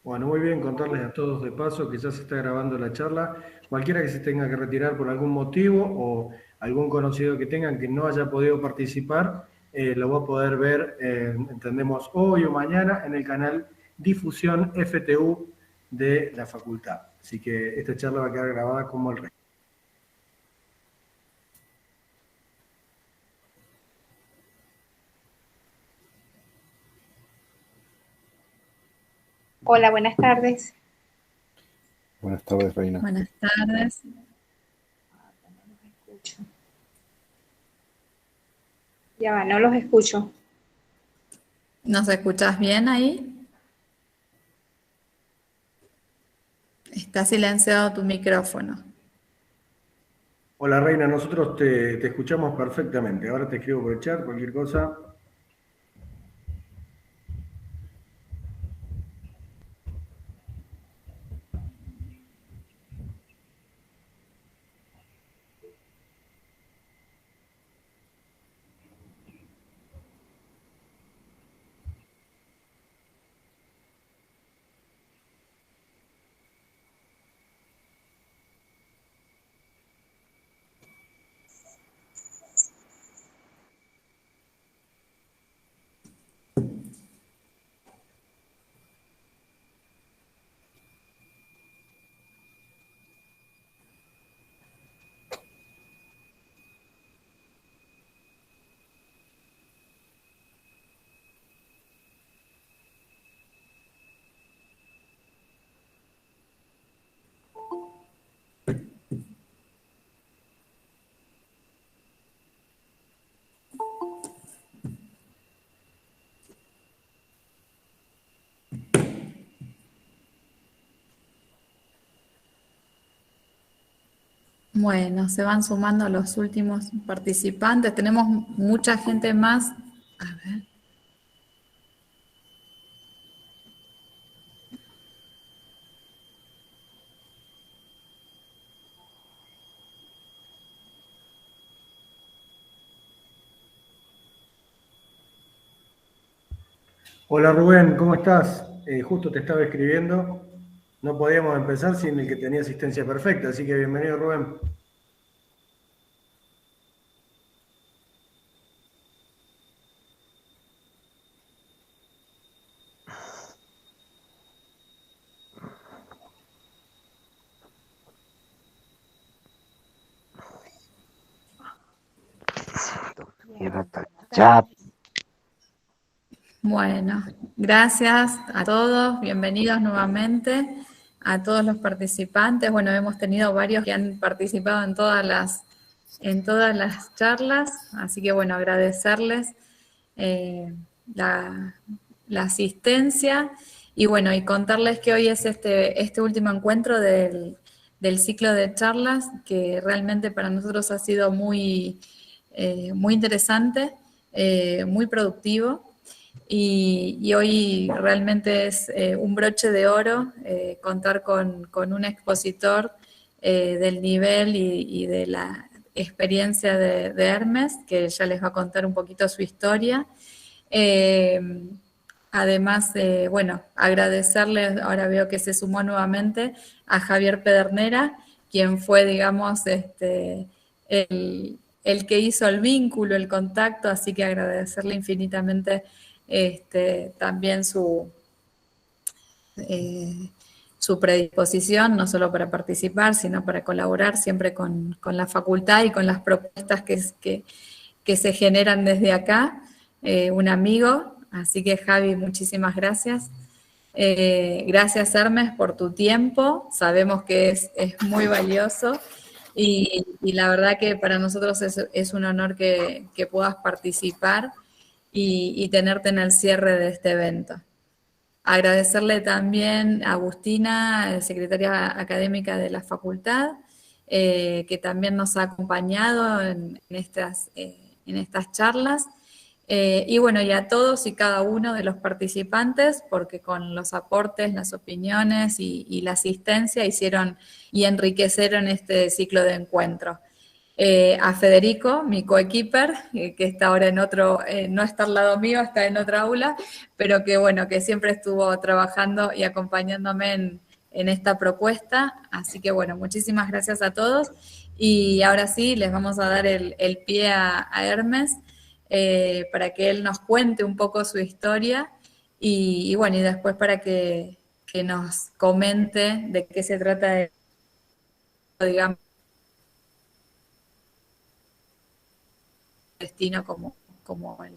Bueno, muy bien, contarles a todos de paso que ya se está grabando la charla. Cualquiera que se tenga que retirar por algún motivo o algún conocido que tengan que no haya podido participar, lo va a poder ver, entendemos, hoy o mañana en el canal Difusión FTU de la facultad. Así que esta charla va a quedar grabada como el resto. Hola, buenas tardes. Buenas tardes, Reina. Buenas tardes. Ya va, no los escucho. ¿Nos escuchás bien ahí? Está silenciado tu micrófono. Hola Reina, nosotros te escuchamos perfectamente. Ahora te escribo por el chat, cualquier cosa. Bueno, se van sumando los últimos participantes. Tenemos mucha gente más. A ver. Hola Rubén, ¿cómo estás? Justo te estaba escribiendo. No podíamos empezar sin el que tenía asistencia perfecta, así que bienvenido Rubén. Chat. Bueno, gracias a todos. Bienvenidos nuevamente a todos los participantes. Bueno, hemos tenido varios que han participado en todas las charlas, así que bueno, agradecerles la asistencia y bueno, y contarles que hoy es este último encuentro del ciclo de charlas que realmente para nosotros ha sido muy interesante, muy productivo. Y hoy realmente es un broche de oro contar con un expositor del nivel y de la experiencia de Hermes, que ya les va a contar un poquito su historia. Además, bueno, agradecerle, ahora veo que se sumó nuevamente, a Javier Pedernera, quien fue, digamos, el que hizo el vínculo, el contacto, así que agradecerle infinitamente también su predisposición, no solo para participar, sino para colaborar siempre con la facultad y con las propuestas que se generan desde acá. Un amigo, así que Javi, muchísimas gracias. Gracias Hermes por tu tiempo, sabemos que es muy valioso y la verdad que para nosotros es un honor que puedas participar y tenerte en el cierre de este evento. Agradecerle también a Agustina, secretaria académica de la facultad, que también nos ha acompañado en estas charlas. Y bueno, y a todos y cada uno de los participantes, porque con los aportes, las opiniones y la asistencia hicieron y enriquecieron este ciclo de encuentros. a Federico, mi coequiper, que está ahora en otro, no está al lado mío, está en otra aula, pero que bueno, que siempre estuvo trabajando y acompañándome en esta propuesta. Así que bueno, muchísimas gracias a todos. Y ahora sí, les vamos a dar el pie a Hermes para que él nos cuente un poco su historia y bueno, y después para que nos comente de qué se trata, digamos, destino como el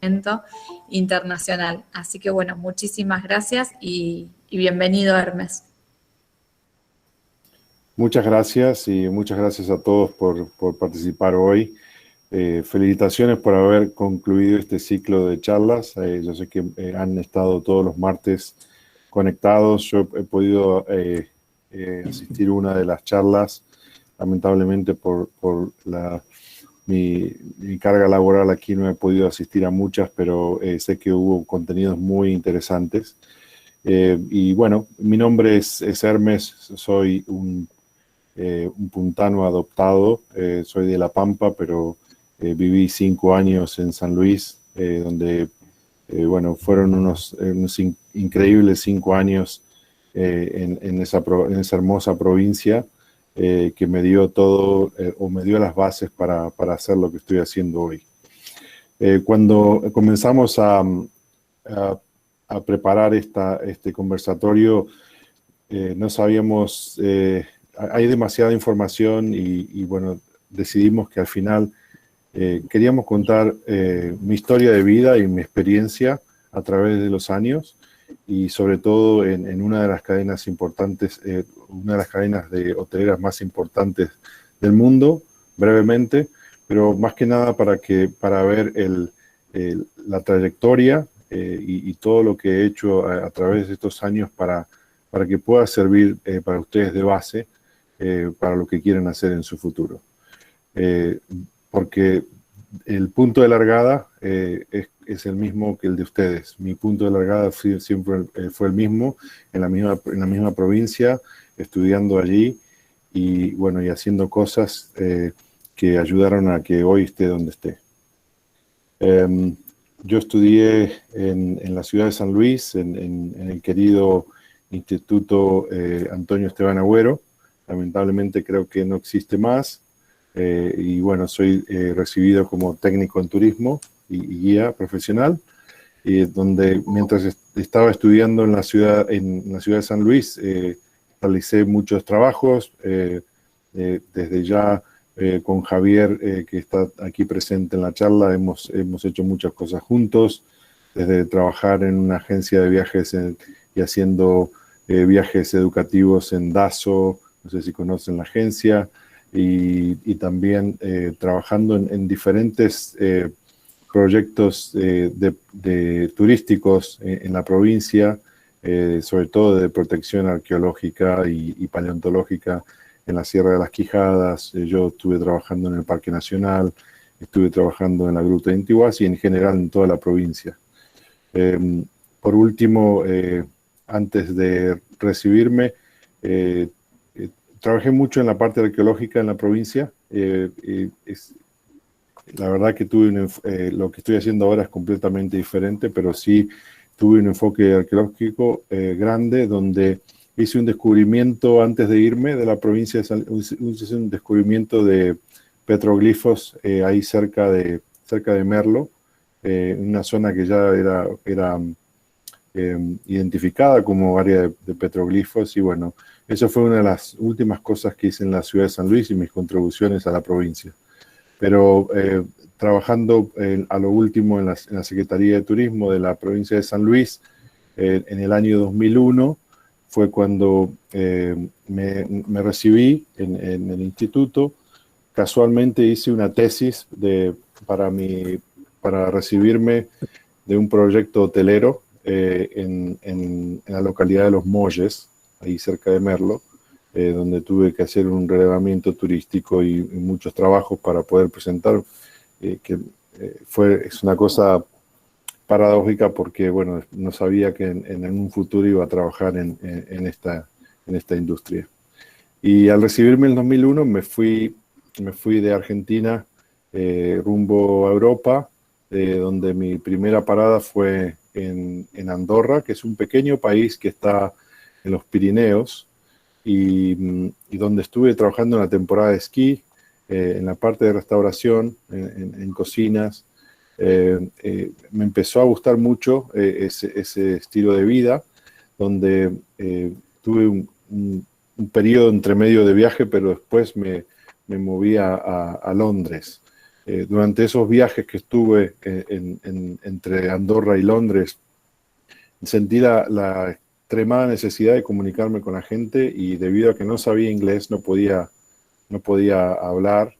evento internacional. Así que bueno, muchísimas gracias y bienvenido, Hermes. Muchas gracias y muchas gracias a todos por participar hoy. Felicitaciones por haber concluido este ciclo de charlas. Yo sé que han estado todos los martes conectados. Yo he podido asistir a una de las charlas, lamentablemente por mi carga laboral aquí no he podido asistir a muchas, pero sé que hubo contenidos muy interesantes. Y bueno, mi nombre es Hermes, soy un puntano adoptado, soy de La Pampa, pero viví 5 años en San Luis, donde, bueno, fueron unos increíbles 5 años en esa hermosa provincia que me dio todo, o me dio las bases para hacer lo que estoy haciendo hoy. Cuando comenzamos a preparar este conversatorio, no sabíamos... hay demasiada información y bueno, decidimos que al final queríamos contar mi historia de vida y mi experiencia a través de los años y sobre todo en una de las cadenas importantes, una de las cadenas de hoteleras más importantes del mundo, brevemente, pero más que nada para ver la trayectoria y todo lo que he hecho a través de estos años para que pueda servir para ustedes de base para lo que quieren hacer en su futuro. Porque el punto de largada es el mismo que el de ustedes. Mi punto de largada siempre fue el mismo, en la misma provincia, estudiando allí y bueno, y haciendo cosas que ayudaron a que hoy esté donde esté. Yo estudié en la ciudad de San Luis, en el querido Instituto Antonio Esteban Agüero. Lamentablemente creo que no existe más. Y bueno, soy recibido como técnico en turismo y guía profesional. Donde mientras estaba estudiando en la ciudad de San Luis, realicé muchos trabajos. Desde ya con Javier, que está aquí presente en la charla, hemos hecho muchas cosas juntos. Desde trabajar en una agencia de viajes y haciendo viajes educativos en DASO, no sé si conocen la agencia, y también trabajando en diferentes proyectos turísticos en la provincia, sobre todo de protección arqueológica y paleontológica en la Sierra de las Quijadas. Yo estuve trabajando en el Parque Nacional, estuve trabajando en la Gruta de Intihuasi y en general en toda la provincia. Por último, antes de recibirme, trabajé mucho en la parte arqueológica en la provincia. La verdad que lo que estoy haciendo ahora es completamente diferente, pero sí tuve un enfoque arqueológico grande, donde hice un descubrimiento antes de irme de la provincia de San Luis, hice un descubrimiento de petroglifos ahí cerca de Merlo, en una zona que ya era identificada como área de petroglifos. Y bueno, eso fue una de las últimas cosas que hice en la ciudad de San Luis y mis contribuciones a la provincia. Pero trabajando a lo último en la Secretaría de Turismo de la provincia de San Luis, en el año 2001, fue cuando me recibí en el instituto. Casualmente hice una tesis para recibirme de un proyecto hotelero en la localidad de Los Molles, ahí cerca de Merlo, donde tuve que hacer un relevamiento turístico y muchos trabajos para poder presentar, es una cosa paradójica porque, bueno, no sabía que en un futuro iba a trabajar en esta industria. Y al recibirme en el 2001 me fui me fui de Argentina rumbo a Europa, donde mi primera parada fue en Andorra, que es un pequeño país que está en los Pirineos, y donde estuve trabajando en la temporada de esquí, en la parte de restauración, en cocinas. Me empezó a gustar mucho ese estilo de vida, donde tuve un periodo entre medio de viaje, pero después me moví a Londres. Durante esos viajes que estuve entre Andorra y Londres, sentí la extremada necesidad de comunicarme con la gente, y debido a que no sabía inglés, no podía hablar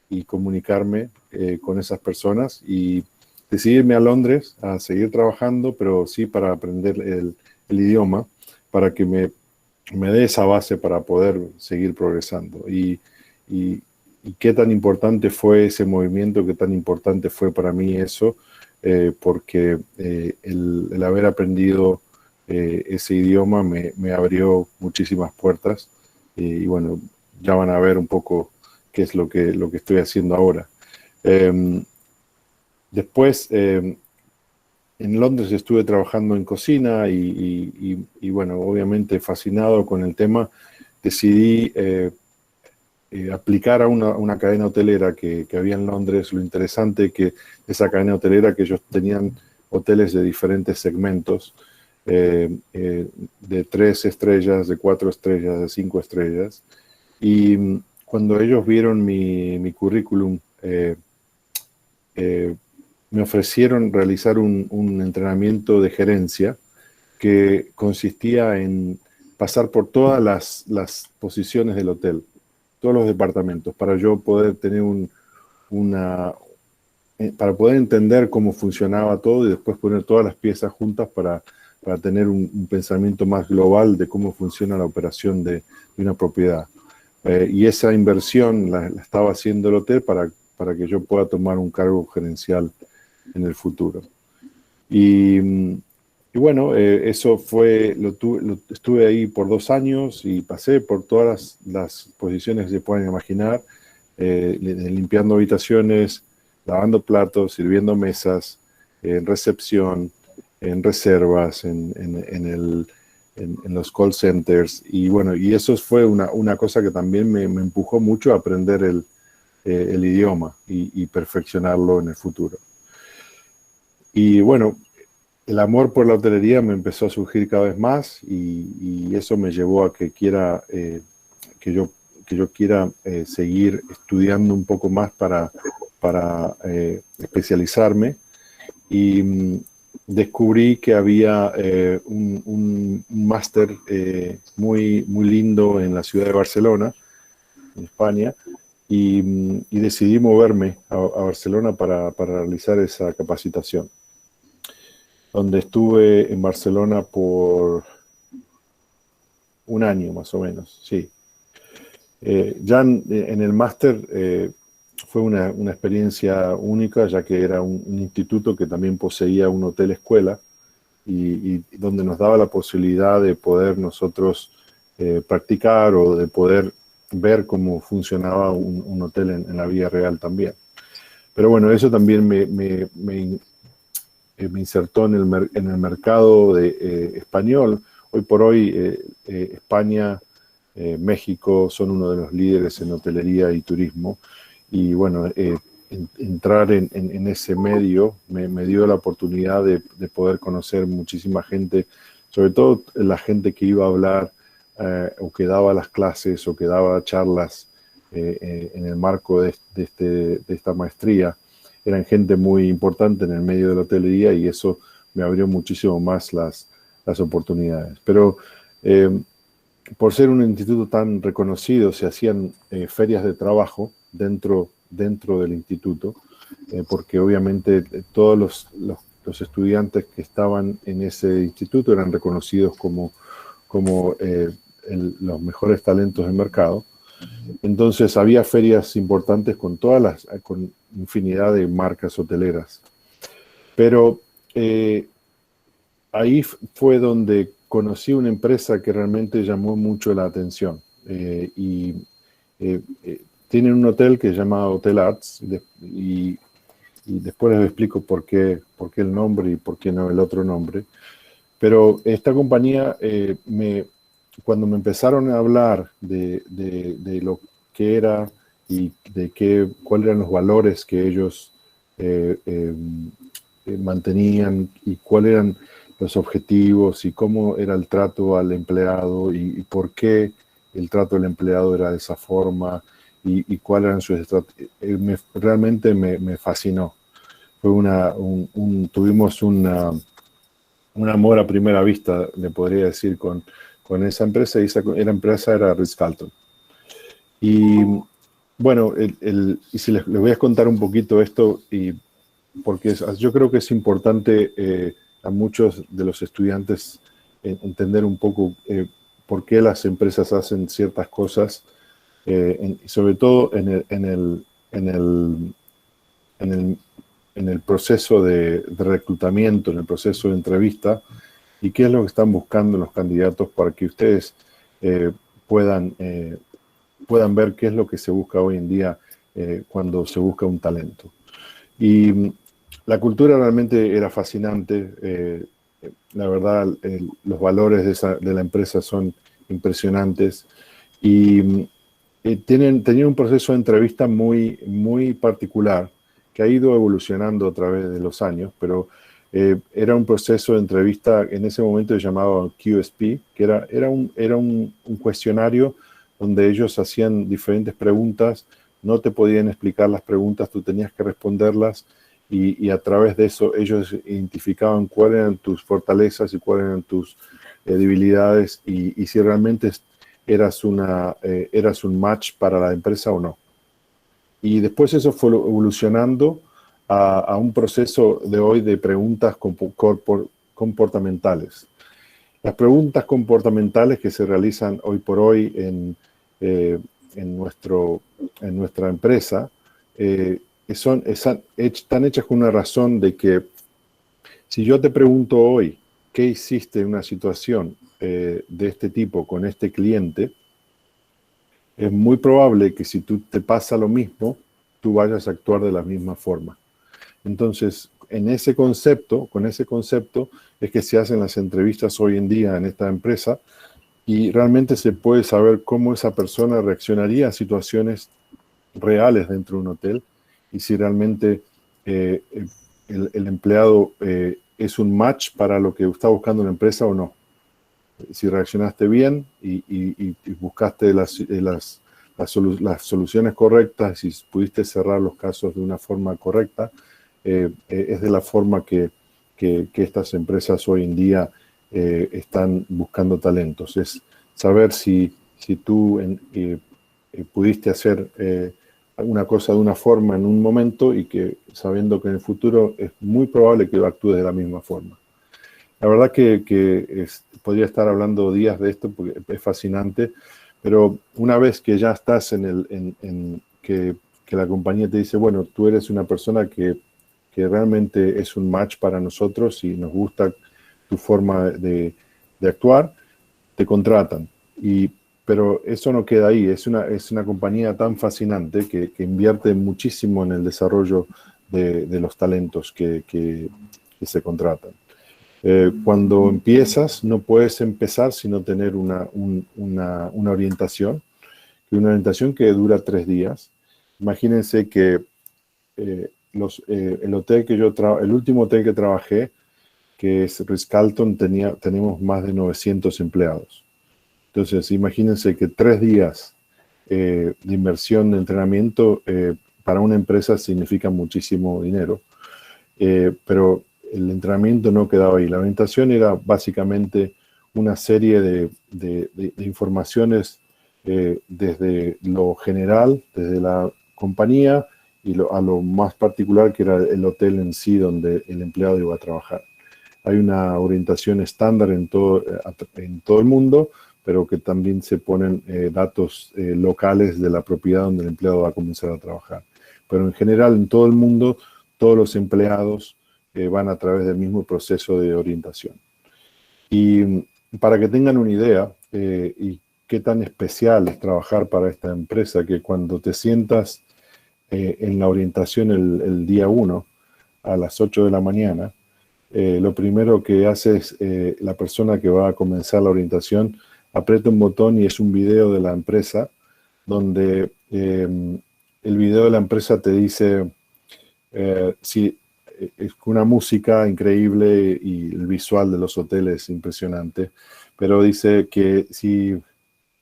y comunicarme con esas personas, y decidí irme a Londres a seguir trabajando, pero sí para aprender el idioma, para que me dé esa base para poder seguir progresando. Y qué tan importante fue ese movimiento, qué tan importante fue para mí eso, porque el haber aprendido ese idioma me abrió muchísimas puertas, y bueno, ya van a ver un poco qué es lo que estoy haciendo ahora. Después, en Londres estuve trabajando en cocina y bueno, obviamente fascinado con el tema, decidí aplicar a una cadena hotelera que había en Londres. Lo interesante que esa cadena hotelera, que ellos tenían hoteles de diferentes segmentos, de 3 estrellas, de 4 estrellas, de 5 estrellas. Y cuando ellos vieron mi currículum, me ofrecieron realizar un entrenamiento de gerencia que consistía en pasar por todas las posiciones del hotel, todos los departamentos, para yo poder tener para poder entender cómo funcionaba todo, y después poner todas las piezas juntas para tener un pensamiento más global de cómo funciona la operación de una propiedad. Y esa inversión la estaba haciendo el hotel para que yo pueda tomar un cargo gerencial en el futuro. Y bueno, eso fue, estuve ahí por 2 años y pasé por todas las posiciones que se pueden imaginar, limpiando habitaciones, lavando platos, sirviendo mesas, en recepción, en reservas, en los call centers. Y bueno, y eso fue una cosa que también me empujó mucho a aprender el idioma y perfeccionarlo en el futuro. Y bueno, el amor por la hotelería me empezó a surgir cada vez más, y eso me llevó a que yo quiera seguir estudiando un poco más para especializarme. Y descubrí que había un máster muy lindo en la ciudad de Barcelona, en España, y decidí moverme a Barcelona para realizar esa capacitación, donde estuve en Barcelona por 1 año más o menos, sí. Ya en el máster fue una experiencia única, ya que era un instituto que también poseía un hotel escuela, y donde nos daba la posibilidad de poder nosotros practicar, o de poder ver cómo funcionaba un hotel en la vida real también. Pero bueno, eso también me insertó en el mercado español. Hoy por hoy España, México son uno de los líderes en hotelería y turismo, y bueno, entrar en ese medio me dio la oportunidad de poder conocer muchísima gente, sobre todo la gente que iba a hablar o que daba las clases o que daba charlas en el marco de esta maestría. Eran gente muy importante en el medio de la hotelería, y eso me abrió muchísimo más las oportunidades. Pero por ser un instituto tan reconocido, se hacían ferias de trabajo dentro del instituto, porque obviamente todos los estudiantes que estaban en ese instituto eran reconocidos como los mejores talentos del mercado. Entonces había ferias importantes con infinidad de marcas hoteleras. Pero ahí fue donde conocí una empresa que realmente llamó mucho la atención. tienen un hotel que se llama Hotel Arts y después les explico por qué el nombre y por qué no el otro nombre. Pero esta compañía, cuando me empezaron a hablar de lo que era y cuáles eran los valores que ellos mantenían y cuáles eran los objetivos y cómo era el trato al empleado y por qué el trato del empleado era de esa forma y cuáles eran sus estrategias, realmente me fascinó. Tuvimos un amor a primera vista, le podría decir, con esa empresa, y esa empresa era Ritz-Carlton. Y bueno, y si les voy a contar un poquito esto, porque yo creo que es importante a muchos de los estudiantes entender un poco por qué las empresas hacen ciertas cosas, sobre todo en el proceso de reclutamiento, en el proceso de entrevista, y qué es lo que están buscando los candidatos para que ustedes puedan ver qué es lo que se busca hoy en día cuando se busca un talento. Y la cultura realmente era fascinante. La verdad, los valores de la empresa son impresionantes. Y tenían un proceso de entrevista muy, muy particular que ha ido evolucionando a través de los años, pero era un proceso de entrevista, en ese momento se llamaba QSP, que era un cuestionario donde ellos hacían diferentes preguntas, no te podían explicar las preguntas, tú tenías que responderlas, y a través de eso ellos identificaban cuáles eran tus fortalezas y cuáles eran tus debilidades, y si realmente eras un match para la empresa o no. Y después eso fue evolucionando a un proceso de hoy de preguntas comportamentales. Las preguntas comportamentales que se realizan hoy por hoy en nuestra empresa están hechas con una razón de que si yo te pregunto hoy qué hiciste en una situación de este tipo con este cliente, es muy probable que si te pasa lo mismo, tú vayas a actuar de la misma forma. Entonces, con ese concepto es que se hacen las entrevistas hoy en día en esta empresa, y realmente se puede saber cómo esa persona reaccionaría a situaciones reales dentro de un hotel, y si realmente el empleado es un match para lo que está buscando la empresa o no. Si reaccionaste bien y buscaste las soluciones correctas, si pudiste cerrar los casos de una forma correcta, es de la forma que estas empresas hoy en día están buscando talentos. Es saber si tú pudiste hacer una cosa de una forma en un momento, y que sabiendo que en el futuro es muy probable que actúes de la misma forma. La verdad que podría estar hablando días de esto porque es fascinante, pero una vez que ya estás que la compañía te dice, bueno, tú eres una persona que realmente es un match para nosotros y nos gusta tu forma de actuar, te contratan. Pero eso no queda ahí, es una compañía tan fascinante que invierte muchísimo en el desarrollo de los talentos que se contratan. Cuando empiezas, no puedes empezar sino tener una orientación que dura 3 días. Imagínense que el último hotel que trabajé, que es Ritz-Carlton, tenemos más de 900 empleados. Entonces, imagínense que 3 días de inversión de entrenamiento para una empresa significa muchísimo dinero, pero el entrenamiento no quedaba ahí. La orientación era básicamente una serie de informaciones desde lo general, desde la compañía, y a lo más particular, que era el hotel en sí donde el empleado iba a trabajar. Hay una orientación estándar en todo el mundo, pero que también se ponen datos locales de la propiedad donde el empleado va a comenzar a trabajar. Pero en general, en todo el mundo, todos los empleados van a través del mismo proceso de orientación. Y para que tengan una idea, y qué tan especial es trabajar para esta empresa, que cuando te sientas en la orientación el día 1 a las 8 de la mañana, lo primero que hace es la persona que va a comenzar la orientación aprieta un botón y es un video de la empresa donde el video de la empresa te dice si es una música increíble y el visual de los hoteles es impresionante, pero dice que si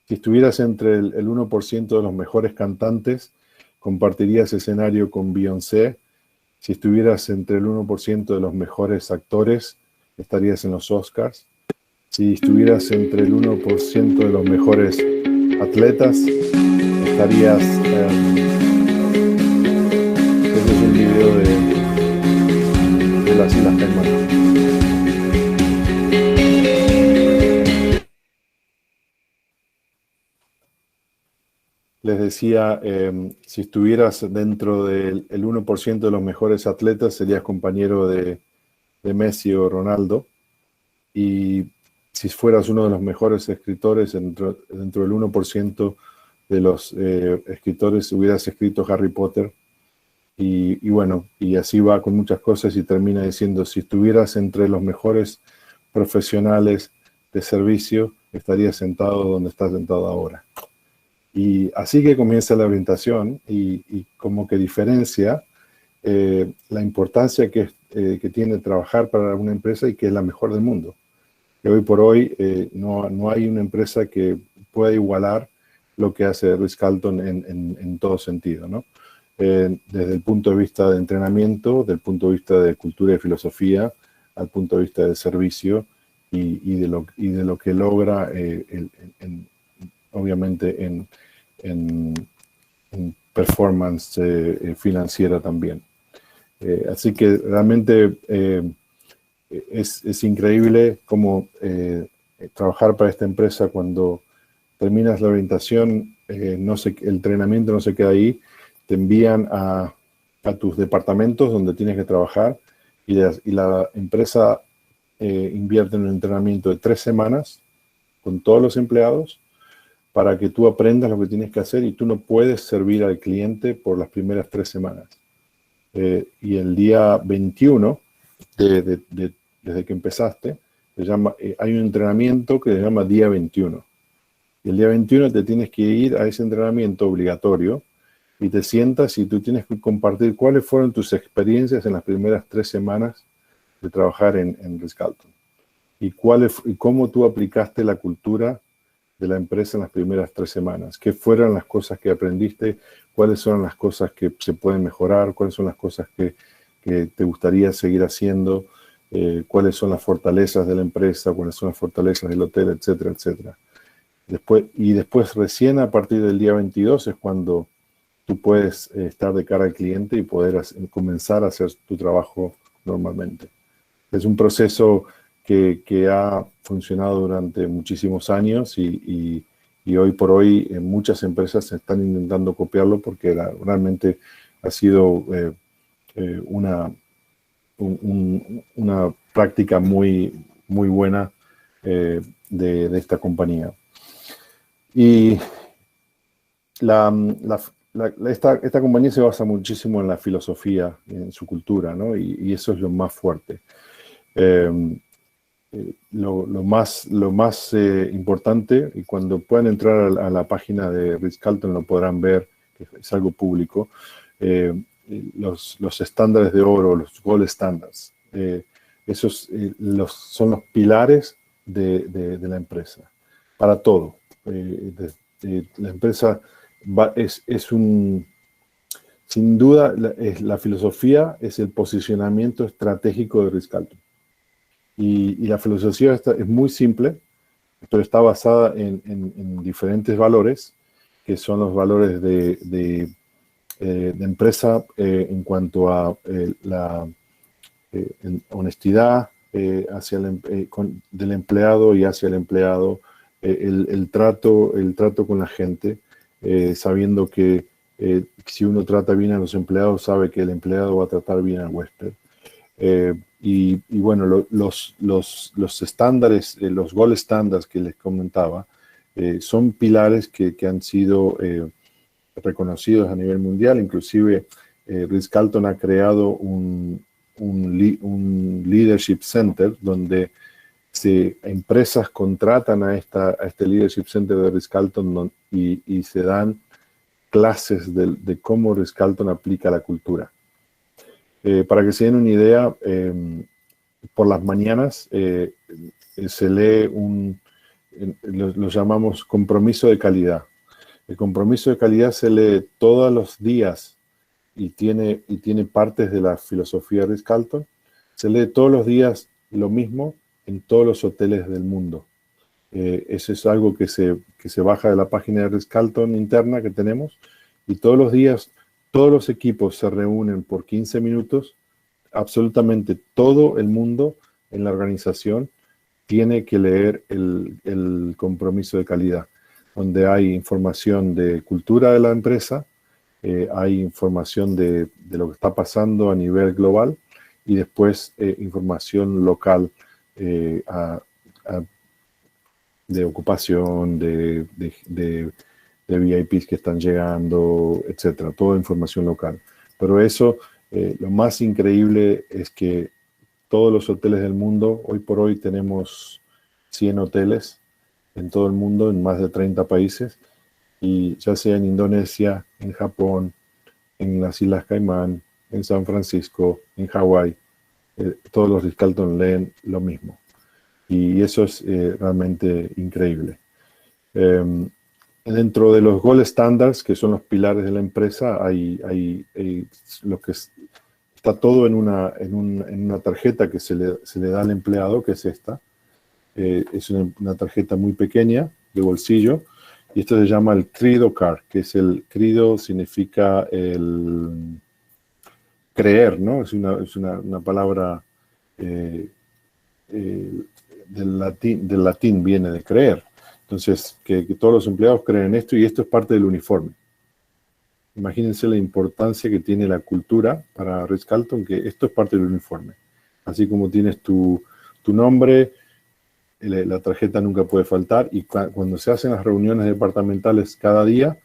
estuvieras entre el 1% de los mejores cantantes, compartirías escenario con Beyoncé. Si estuvieras entre el 1% de los mejores actores, estarías en los Oscars. Si estuvieras entre el 1% de los mejores atletas, estarías... ese es un video de las Islas Caimán. Les decía, si estuvieras dentro del 1% de los mejores atletas, serías compañero de Messi o Ronaldo. Y si fueras uno de los mejores escritores, dentro del 1% de los escritores, hubieras escrito Harry Potter. Y bueno, y así va con muchas cosas y termina diciendo, si estuvieras entre los mejores profesionales de servicio, estarías sentado donde estás sentado ahora. Y así que comienza la orientación y como que diferencia la importancia que tiene trabajar para una empresa y que es la mejor del mundo. Que hoy por hoy no hay una empresa que pueda igualar lo que hace Ritz-Carlton en todo sentido, ¿no? Desde el punto de vista de entrenamiento, del punto de vista de cultura y filosofía, al punto de vista de servicio y de lo que logra obviamente en performance financiera también. Así que realmente es increíble cómo trabajar para esta empresa cuando terminas la orientación, el entrenamiento no se queda ahí, te envían a tus departamentos donde tienes que trabajar y la empresa invierte en un entrenamiento de 3 semanas con todos los empleados para que tú aprendas lo que tienes que hacer y tú no puedes servir al cliente por las primeras 3 semanas. Y el día 21, desde que empezaste, hay un entrenamiento que se llama Día 21. Y el día 21 te tienes que ir a ese entrenamiento obligatorio y te sientas y tú tienes que compartir cuáles fueron tus experiencias en las primeras 3 semanas de trabajar en Ritz-Carlton. Y cómo tú aplicaste la cultura de la empresa en las primeras 3 semanas. ¿Qué fueron las cosas que aprendiste? ¿Cuáles son las cosas que se pueden mejorar? ¿Cuáles son las cosas que te gustaría seguir haciendo? ¿Cuáles son las fortalezas de la empresa? ¿Cuáles son las fortalezas del hotel? Etcétera, etcétera. Después recién a partir del día 22 es cuando tú puedes estar de cara al cliente y poder comenzar a hacer tu trabajo normalmente. Es un proceso que ha funcionado durante muchísimos años y hoy por hoy muchas empresas están intentando copiarlo porque realmente ha sido una práctica muy, muy buena de esta compañía. Y esta compañía se basa muchísimo en la filosofía, en su cultura, ¿no? Y eso es lo más fuerte. Lo más importante, y cuando puedan entrar a la página de Ritz-Carlton lo podrán ver, que es algo público, los estándares de oro, los gold standards, esos son los pilares de la empresa, para todo. La empresa sin duda, la filosofía es el posicionamiento estratégico de Ritz-Carlton. Y la filosofía es muy simple, pero está basada en diferentes valores, que son los valores de empresa en cuanto a la honestidad del empleado y hacia el empleado, el trato con la gente, sabiendo que si uno trata bien a los empleados, sabe que el empleado va a tratar bien al huésped. Y bueno, los estándares, los gold standards que les comentaba, son pilares que han sido reconocidos a nivel mundial. Inclusive Ritz-Carlton ha creado un Leadership Center donde empresas contratan a este Leadership Center de Ritz-Carlton y se dan clases de cómo Ritz-Carlton aplica la cultura. Para que se den una idea, por las mañanas se lee lo llamamos compromiso de calidad. El compromiso de calidad se lee todos los días y tiene partes de la filosofía de Ritz-Carlton. Se lee todos los días lo mismo en todos los hoteles del mundo. Eso es algo que se baja de la página de Ritz-Carlton interna que tenemos, y todos los días todos los equipos se reúnen por 15 minutos. Absolutamente todo el mundo en la organización tiene que leer el compromiso de calidad, donde hay información de cultura de la empresa, hay información de lo que está pasando a nivel global, y después información local de ocupación, de VIPs que están llegando, etcétera, toda información local. Pero eso, lo más increíble es que todos los hoteles del mundo, hoy por hoy tenemos 100 hoteles en todo el mundo, en más de 30 países, y ya sea en Indonesia, en Japón, en las Islas Caimán, en San Francisco, en Hawái, todos los Ritz-Carlton leen lo mismo. Y eso es realmente increíble. Dentro de los Gold Standards, que son los pilares de la empresa, hay lo que está todo en una tarjeta que se le da al empleado, que es esta. Es una tarjeta muy pequeña, de bolsillo, y esto se llama el Credo Card, que es credo significa el creer, ¿no? Es una palabra del latín viene de creer. Entonces, que todos los empleados creen en esto, y esto es parte del uniforme. Imagínense la importancia que tiene la cultura para Ritz-Carlton, que esto es parte del uniforme. Así como tienes tu nombre, la tarjeta nunca puede faltar, y cuando se hacen las reuniones departamentales cada día,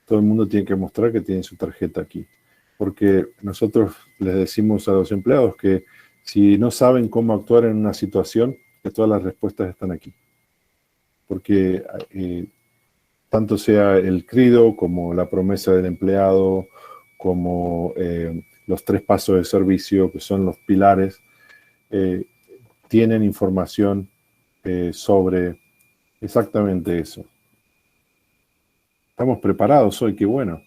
todo el mundo tiene que mostrar que tiene su tarjeta aquí. Porque nosotros les decimos a los empleados que si no saben cómo actuar en una situación, que todas las respuestas están aquí. Porque tanto sea el credo como la promesa del empleado, como los 3 pasos de servicio, que son los pilares, tienen información sobre exactamente eso. Estamos preparados hoy, qué bueno.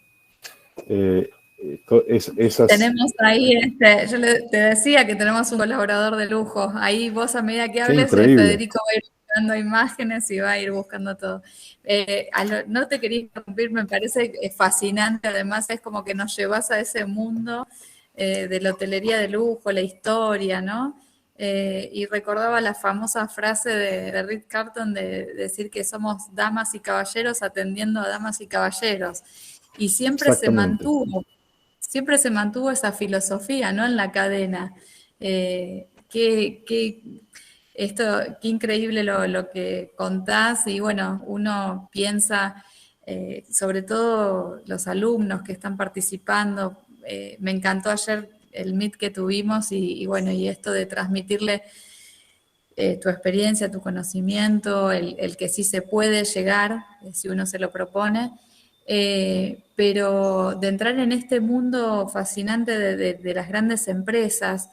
Tenemos ahí, yo te decía que tenemos un colaborador de lujo. Ahí vos, a medida que hables, Federico va a ir buscando imágenes y va a ir buscando todo. No te quería interrumpir, me parece fascinante. Además, es como que nos llevas a ese mundo de la hotelería de lujo, la historia, ¿no? Y recordaba la famosa frase de Ritz-Carlton de decir que somos damas y caballeros atendiendo a damas y caballeros. Y siempre se mantuvo esa filosofía, ¿no? En la cadena. Qué increíble lo que contás, y bueno, uno piensa, sobre todo los alumnos que están participando. Me encantó ayer el meet que tuvimos, y bueno, y esto de transmitirle tu experiencia, tu conocimiento, el que sí se puede llegar, si uno se lo propone. Pero de entrar en este mundo fascinante de las grandes empresas,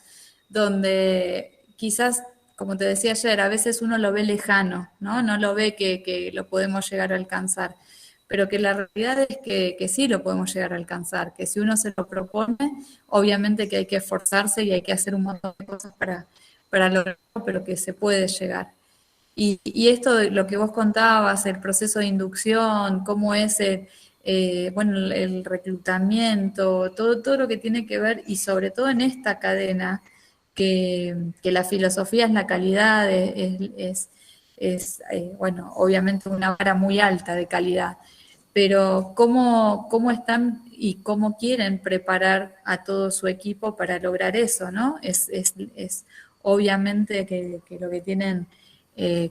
donde quizás, como te decía ayer, a veces uno lo ve lejano, ¿no? No lo ve que lo podemos llegar a alcanzar, pero que la realidad es que sí lo podemos llegar a alcanzar, que si uno se lo propone, obviamente que hay que esforzarse y hay que hacer un montón de cosas para lograrlo, pero que se puede llegar. Y esto de lo que vos contabas, el proceso de inducción, cómo es el reclutamiento, todo lo que tiene que ver, y sobre todo en esta cadena, que la filosofía es la calidad, bueno, obviamente una vara muy alta de calidad, pero cómo están y cómo quieren preparar a todo su equipo para lograr eso, ¿no? Es obviamente que lo que tienen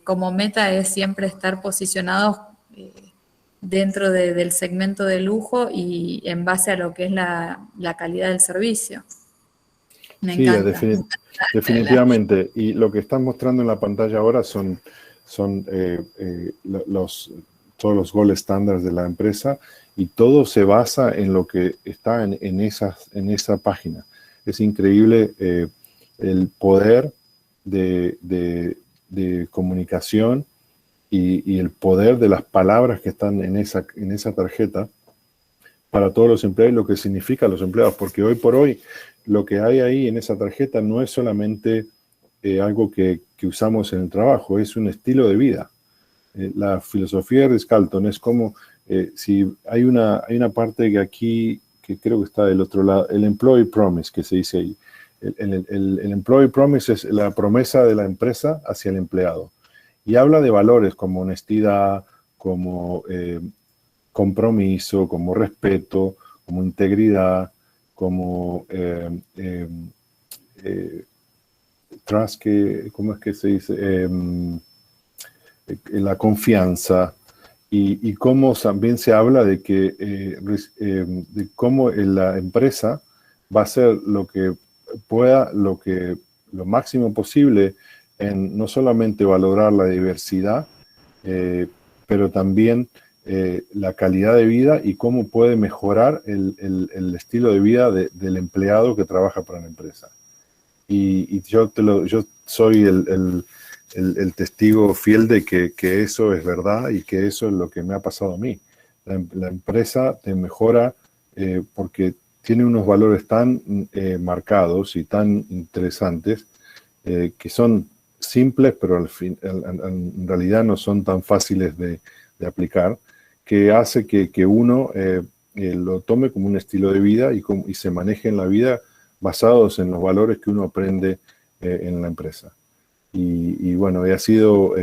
como meta es siempre estar posicionados dentro del segmento de lujo y en base a lo que es la calidad del servicio. Me encanta. Definitivamente. Y lo que están mostrando en la pantalla ahora son todos los gold standards de la empresa, y todo se basa en lo que está en esa página. Es increíble el poder de comunicación y el poder de las palabras que están en esa tarjeta para todos los empleados y lo que significa a los empleados, porque hoy por hoy lo que hay ahí en esa tarjeta no es solamente algo que usamos en el trabajo, es un estilo de vida. La filosofía de Ritz-Carlton es como, si hay una parte que aquí, que creo que está del otro lado, el Employee Promise, que se dice ahí. El Employee Promise es la promesa de la empresa hacia el empleado. Y habla de valores como honestidad, como compromiso, como respeto, como integridad, como trust, ¿cómo es que se dice? La confianza, y cómo también se habla de que de cómo la empresa va a hacer lo que pueda, lo máximo posible en no solamente valorar la diversidad, pero también la calidad de vida y cómo puede mejorar el estilo de vida del empleado que trabaja para la empresa. Y yo soy el testigo fiel de que eso es verdad y que eso es lo que me ha pasado a mí. La empresa te mejora porque tiene unos valores tan marcados y tan interesantes que son simples, pero en realidad no son tan fáciles de aplicar, que hace que uno lo tome como un estilo de vida y se maneje en la vida basados en los valores que uno aprende en la empresa. Y bueno, ha sido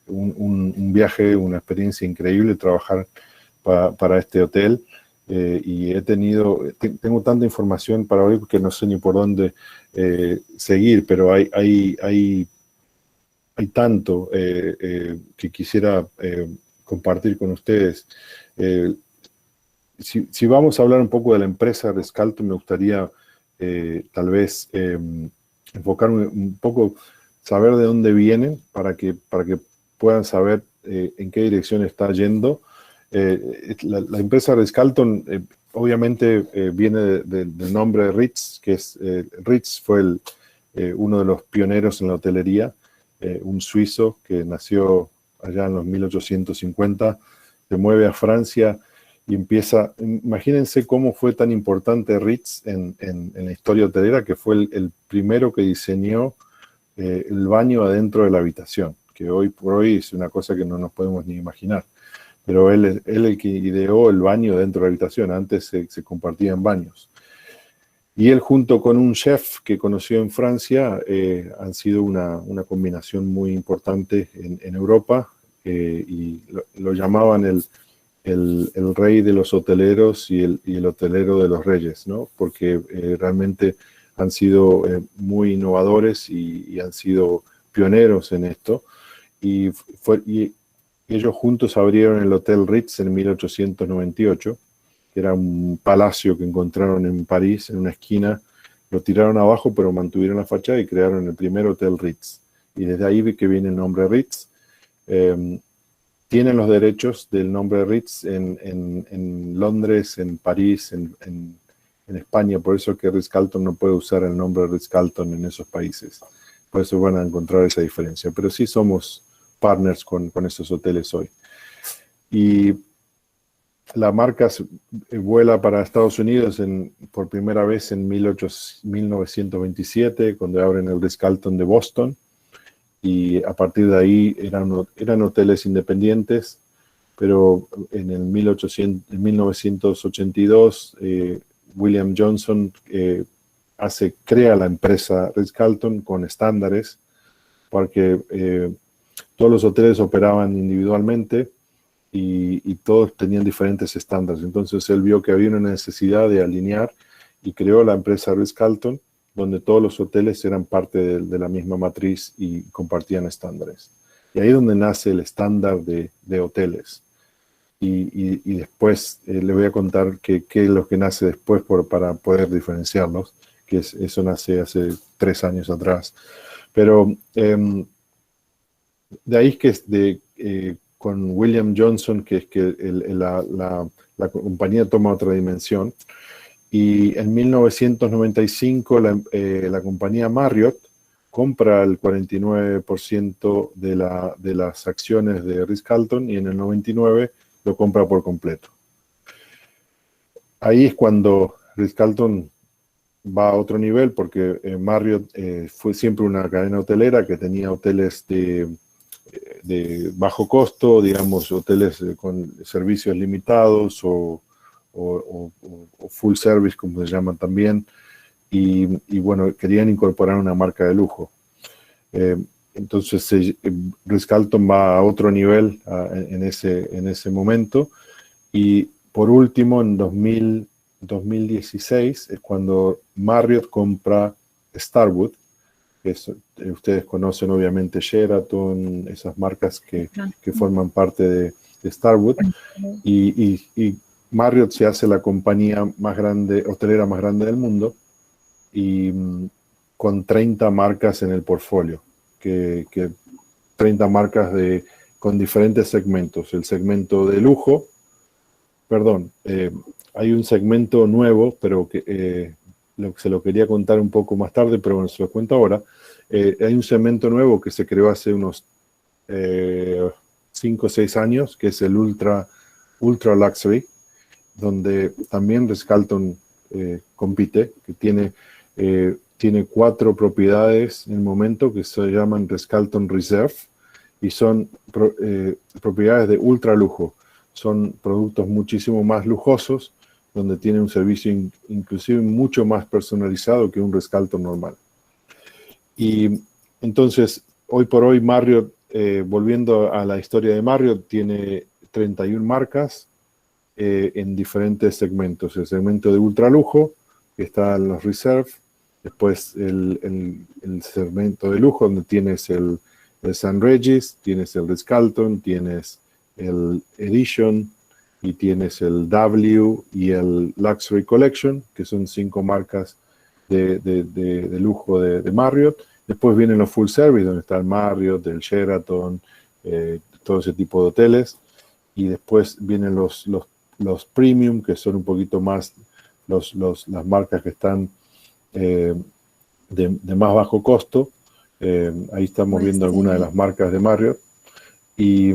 un viaje, una experiencia increíble trabajar para este hotel, y tengo tanta información para hoy que no sé ni por dónde seguir, pero hay tanto que quisiera compartir con ustedes. Si vamos a hablar un poco de la empresa Ritz-Carlton, me gustaría tal vez enfocarme un poco, saber de dónde vienen para que puedan saber en qué dirección está yendo. La empresa Ritz-Carlton obviamente viene del nombre de Ritz, que es Ritz fue uno de los pioneros en la hotelería, un suizo que nació allá en los 1850, se mueve a Francia y empieza. Imagínense cómo fue tan importante Ritz en la historia hotelera, que fue el primero que diseñó el baño adentro de la habitación, que hoy por hoy es una cosa que no nos podemos ni imaginar. Pero él el que ideó el baño dentro de la habitación. Antes se compartían baños. Y él, junto con un chef que conoció en Francia, han sido una combinación muy importante en Europa, y lo llamaban el rey de los hoteleros y el hotelero de los reyes, ¿no? Porque realmente han sido muy innovadores y han sido pioneros en esto. Y ellos juntos abrieron el Hotel Ritz en 1898, que era un palacio que encontraron en París, en una esquina. Lo tiraron abajo, pero mantuvieron la fachada y crearon el primer Hotel Ritz. Y desde ahí que viene el nombre Ritz. Tienen los derechos del nombre Ritz en Londres, en París, en España. Por eso que Ritz-Carlton no puede usar el nombre Ritz-Carlton en esos países. Por eso van a encontrar esa diferencia. Pero sí somos partners con esos hoteles hoy. Y la marca vuela para Estados Unidos por primera vez en 1927, cuando abren el Ritz-Carlton de Boston. Y a partir de ahí eran hoteles independientes, pero en 1982 William Johnson crea la empresa Ritz-Carlton con estándares, porque todos los hoteles operaban individualmente y todos tenían diferentes estándares. Entonces él vio que había una necesidad de alinear y creó la empresa Ritz-Carlton, donde todos los hoteles eran parte de la misma matriz y compartían estándares. Y ahí es donde nace el estándar de hoteles. y después les voy a contar qué es lo que nace después para poder diferenciarlos, que eso nace hace 3 años atrás. Pero de ahí es que con William Johnson, que es que la compañía toma otra dimensión, y en 1995 la compañía Marriott compra el 49% de las acciones de Ritz-Carlton, y en el 99 lo compra por completo. Ahí es cuando Ritz-Carlton va a otro nivel, porque Marriott fue siempre una cadena hotelera que tenía hoteles de bajo costo, digamos, hoteles con servicios limitados o full service, como se llaman también, y bueno, querían incorporar una marca de lujo. Entonces Ritz-Carlton va a otro nivel en ese momento, y por último en 2016 es cuando Marriott compra Starwood. Ustedes conocen obviamente Sheraton, esas marcas que forman parte de Starwood, y Marriott se hace la compañía más grande, hotelera más grande del mundo, y con 30 marcas en el portfolio, que 30 marcas con diferentes segmentos. El segmento de lujo, hay un segmento nuevo, pero que se lo quería contar un poco más tarde, pero bueno, se lo cuento ahora. Hay un segmento nuevo que se creó hace unos 5 o 6 años, que es el ultra luxury, donde también Ritz-Carlton compite, que tiene 4 propiedades en el momento que se llaman Ritz-Carlton Reserve, y son propiedades de ultra lujo. Son productos muchísimo más lujosos, donde tiene un servicio inclusive mucho más personalizado que un Ritz-Carlton normal. Y entonces, hoy por hoy Marriott, volviendo a la historia de Marriott, tiene 31 marcas en diferentes segmentos. El segmento de ultralujo, que está en los Reserve, después el segmento de lujo, donde tienes el St. Regis, tienes el Ritz-Carlton, tienes el Edition, y tienes el W y el Luxury Collection, que son 5 marcas de lujo de Marriott. Después vienen los full service, donde está el Marriott, el Sheraton, todo ese tipo de hoteles. Y después vienen los premium, que son un poquito más las marcas que están de más bajo costo. Ahí estamos viendo algunas de las marcas de Marriott. Y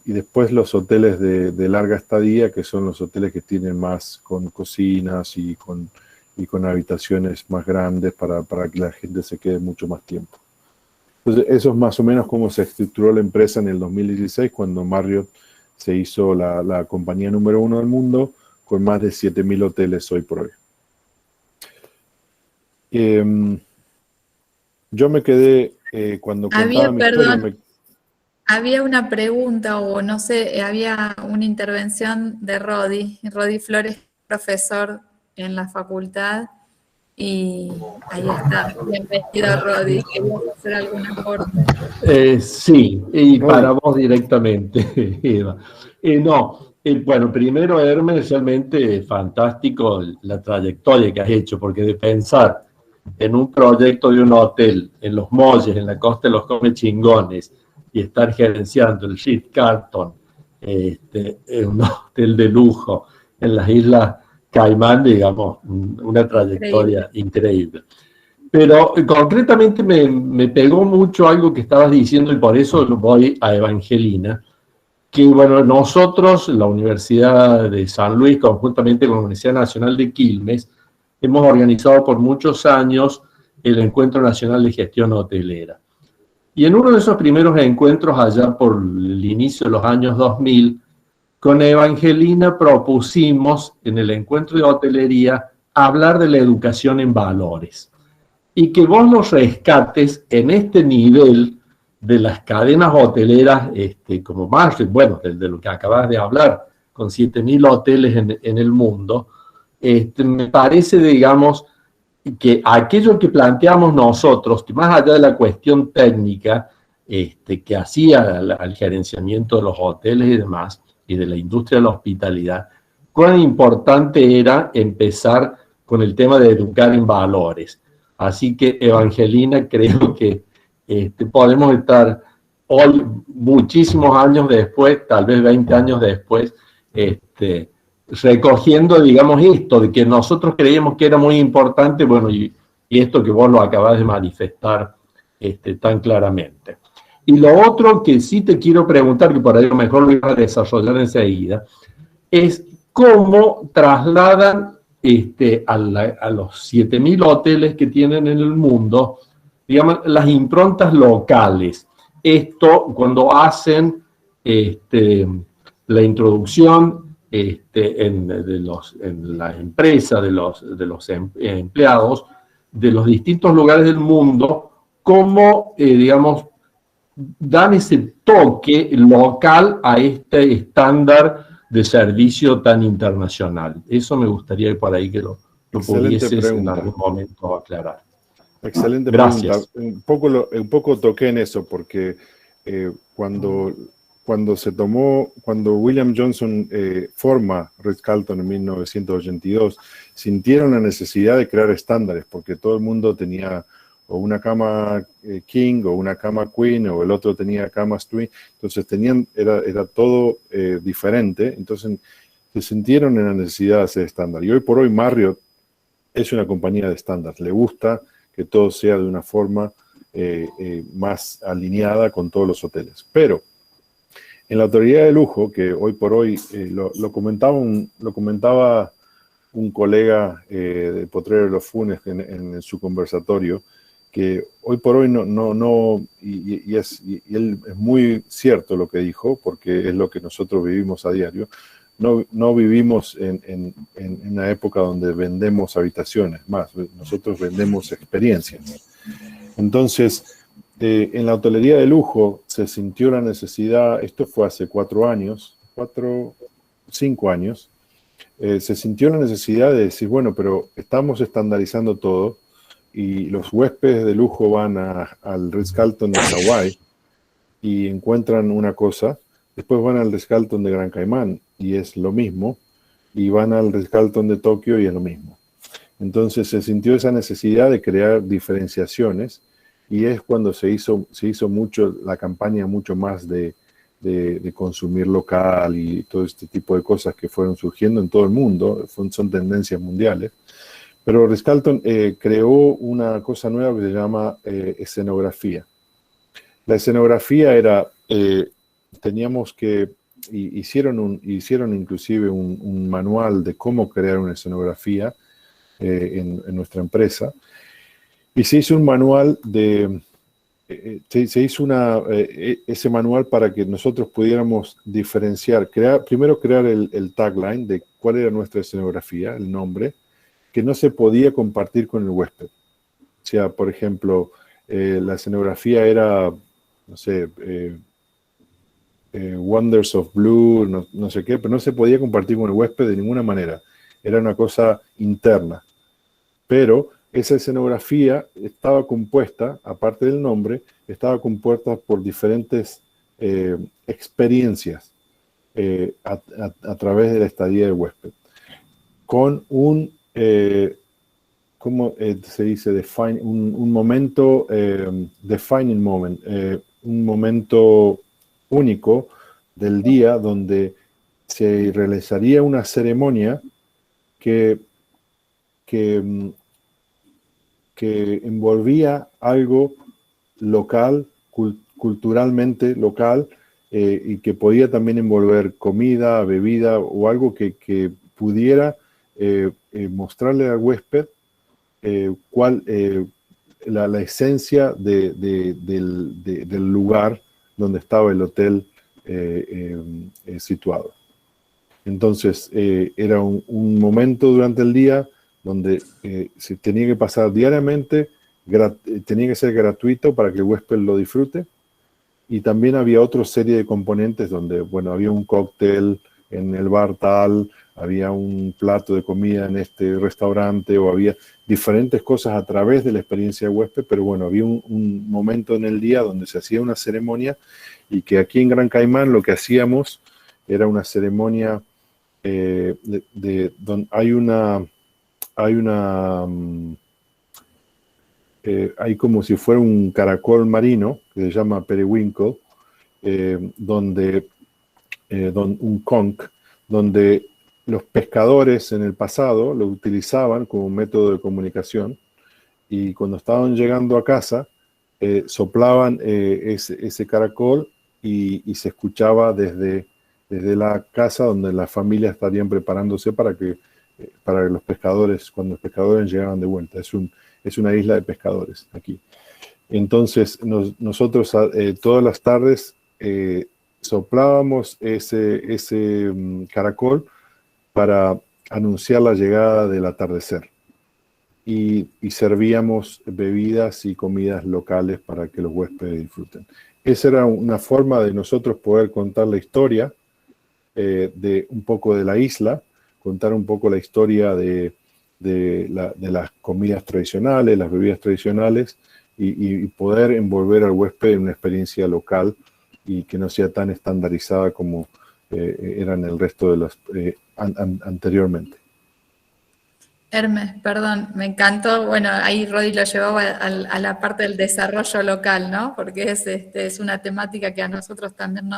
después los hoteles de larga estadía, que son los hoteles que tienen más con cocinas y con habitaciones más grandes para que la gente se quede mucho más tiempo. Entonces, eso es más o menos cómo se estructuró la empresa en el 2016, cuando Marriott se hizo la compañía número 1 del mundo, con más de 7.000 hoteles hoy por hoy. Yo me quedé, cuando contaba mi historia... Había una pregunta, o no sé, había una intervención de Rodi Flores, profesor en la facultad, y ahí está. Bienvenido, Rodi. ¿Querías hacer algún aporte? Sí, y para vos directamente, Eva. Bueno, primero, Hermes, realmente fantástico la trayectoria que has hecho, porque de pensar en un proyecto de un hotel en Los Molles, en la costa de los Come Chingones, y estar gerenciando el Ritz-Carlton, un hotel de lujo en las Islas Caimán, digamos, una trayectoria increíble. Pero concretamente me pegó mucho algo que estabas diciendo, y por eso voy a Evangelina, que bueno, nosotros, la Universidad de San Luis, conjuntamente con la Universidad Nacional de Quilmes, hemos organizado por muchos años el Encuentro Nacional de Gestión Hotelera. Y en uno de esos primeros encuentros, allá por el inicio de los años 2000, con Evangelina propusimos en el encuentro de hotelería hablar de la educación en valores. Y que vos los rescates en este nivel de las cadenas hoteleras como Marriott, bueno, de lo que acabas de hablar, con 7.000 hoteles en el mundo, me parece, digamos, que aquello que planteamos nosotros, que más allá de la cuestión técnica que hacía al gerenciamiento de los hoteles y demás, y de la industria de la hospitalidad, cuán importante era empezar con el tema de educar en valores. Así que, Evangelina, creo que podemos estar hoy, muchísimos años después, tal vez 20 años después, recogiendo, digamos, esto de que nosotros creíamos que era muy importante, bueno, y esto que vos lo acabás de manifestar tan claramente. Y lo otro que sí te quiero preguntar, que por ahí a lo mejor lo ibas a desarrollar enseguida, es cómo trasladan a los 7.000 hoteles que tienen en el mundo, digamos, las improntas locales. Esto cuando hacen la introducción en la empresa de los empleados de los distintos lugares del mundo, cómo, digamos, dan ese toque local a este estándar de servicio tan internacional. Eso me gustaría por ahí que lo pudieses en algún momento aclarar. Excelente Gracias. Pregunta. Un poco toqué en eso, porque cuando William Johnson forma Ritz-Carlton en 1982, sintieron la necesidad de crear estándares, porque todo el mundo tenía o una cama king o una cama queen, o el otro tenía camas twin, entonces era todo diferente, entonces se sintieron en la necesidad de hacer estándar. Y hoy por hoy Marriott es una compañía de estándar, le gusta que todo sea de una forma más alineada con todos los hoteles. Pero en la autoridad de lujo, que hoy por hoy lo comentaba un colega de Potrero de los Funes en su conversatorio, que hoy por hoy y él es muy cierto lo que dijo, porque es lo que nosotros vivimos a diario. No vivimos en una época donde vendemos habitaciones, más, nosotros vendemos experiencias. Entonces, en la hotelería de lujo se sintió la necesidad, esto fue hace 5 años, se sintió la necesidad de decir, bueno, pero estamos estandarizando todo, y los huéspedes de lujo van al Ritz-Carlton de Hawái y encuentran una cosa, después van al Ritz-Carlton de Gran Caimán y es lo mismo, y van al Ritz-Carlton de Tokio y es lo mismo. Entonces se sintió esa necesidad de crear diferenciaciones, y es cuando se hizo mucho la campaña, mucho más de consumir local y todo este tipo de cosas que fueron surgiendo en todo el mundo, son tendencias mundiales. Pero Ritz-Carlton creó una cosa nueva que se llama escenografía. La escenografía era, hicieron inclusive un manual de cómo crear una escenografía en nuestra empresa. Y se hizo un manual ese manual para que nosotros pudiéramos diferenciar, primero crear el tagline de cuál era nuestra escenografía, el nombre, que no se podía compartir con el huésped. O sea, por ejemplo, la escenografía era, no sé, Wonders of Blue, no sé qué, pero no se podía compartir con el huésped de ninguna manera. Era una cosa interna. Pero esa escenografía estaba compuesta, aparte del nombre, estaba compuesta por diferentes experiencias a través de la estadía del huésped. Con un ¿cómo se dice? Un momento, defining moment, un momento único del día donde se realizaría una ceremonia que envolvía algo local, culturalmente local, y que podía también envolver comida, bebida o algo que pudiera mostrarle al huésped la esencia del lugar donde estaba el hotel situado. Entonces, era un momento durante el día donde se tenía que pasar diariamente, tenía que ser gratuito para que el huésped lo disfrute, y también había otra serie de componentes donde, bueno, había un cóctel en el bar tal, había un plato de comida en este restaurante, o había diferentes cosas a través de la experiencia de huésped, pero bueno, había un momento en el día donde se hacía una ceremonia, y que aquí en Gran Caimán lo que hacíamos era una ceremonia donde hay como si fuera un caracol marino que se llama periwinkle, un conch, donde los pescadores en el pasado lo utilizaban como método de comunicación, y cuando estaban llegando a casa soplaban ese caracol y se escuchaba desde la casa donde las familias estarían preparándose para los pescadores, cuando los pescadores llegaban de vuelta. Es una isla de pescadores aquí. Entonces nosotros todas las tardes soplábamos ese caracol para anunciar la llegada del atardecer, y servíamos bebidas y comidas locales para que los huéspedes disfruten. Esa era una forma de nosotros poder contar la historia de un poco de la isla, contar un poco la historia de las comidas tradicionales, las bebidas tradicionales, y poder envolver al huésped en una experiencia local y que no sea tan estandarizada como eran el resto de las anteriormente. Hermes, perdón, me encantó. Bueno, ahí Rodi lo llevaba a la parte del desarrollo local, ¿no? Porque es una temática que a nosotros también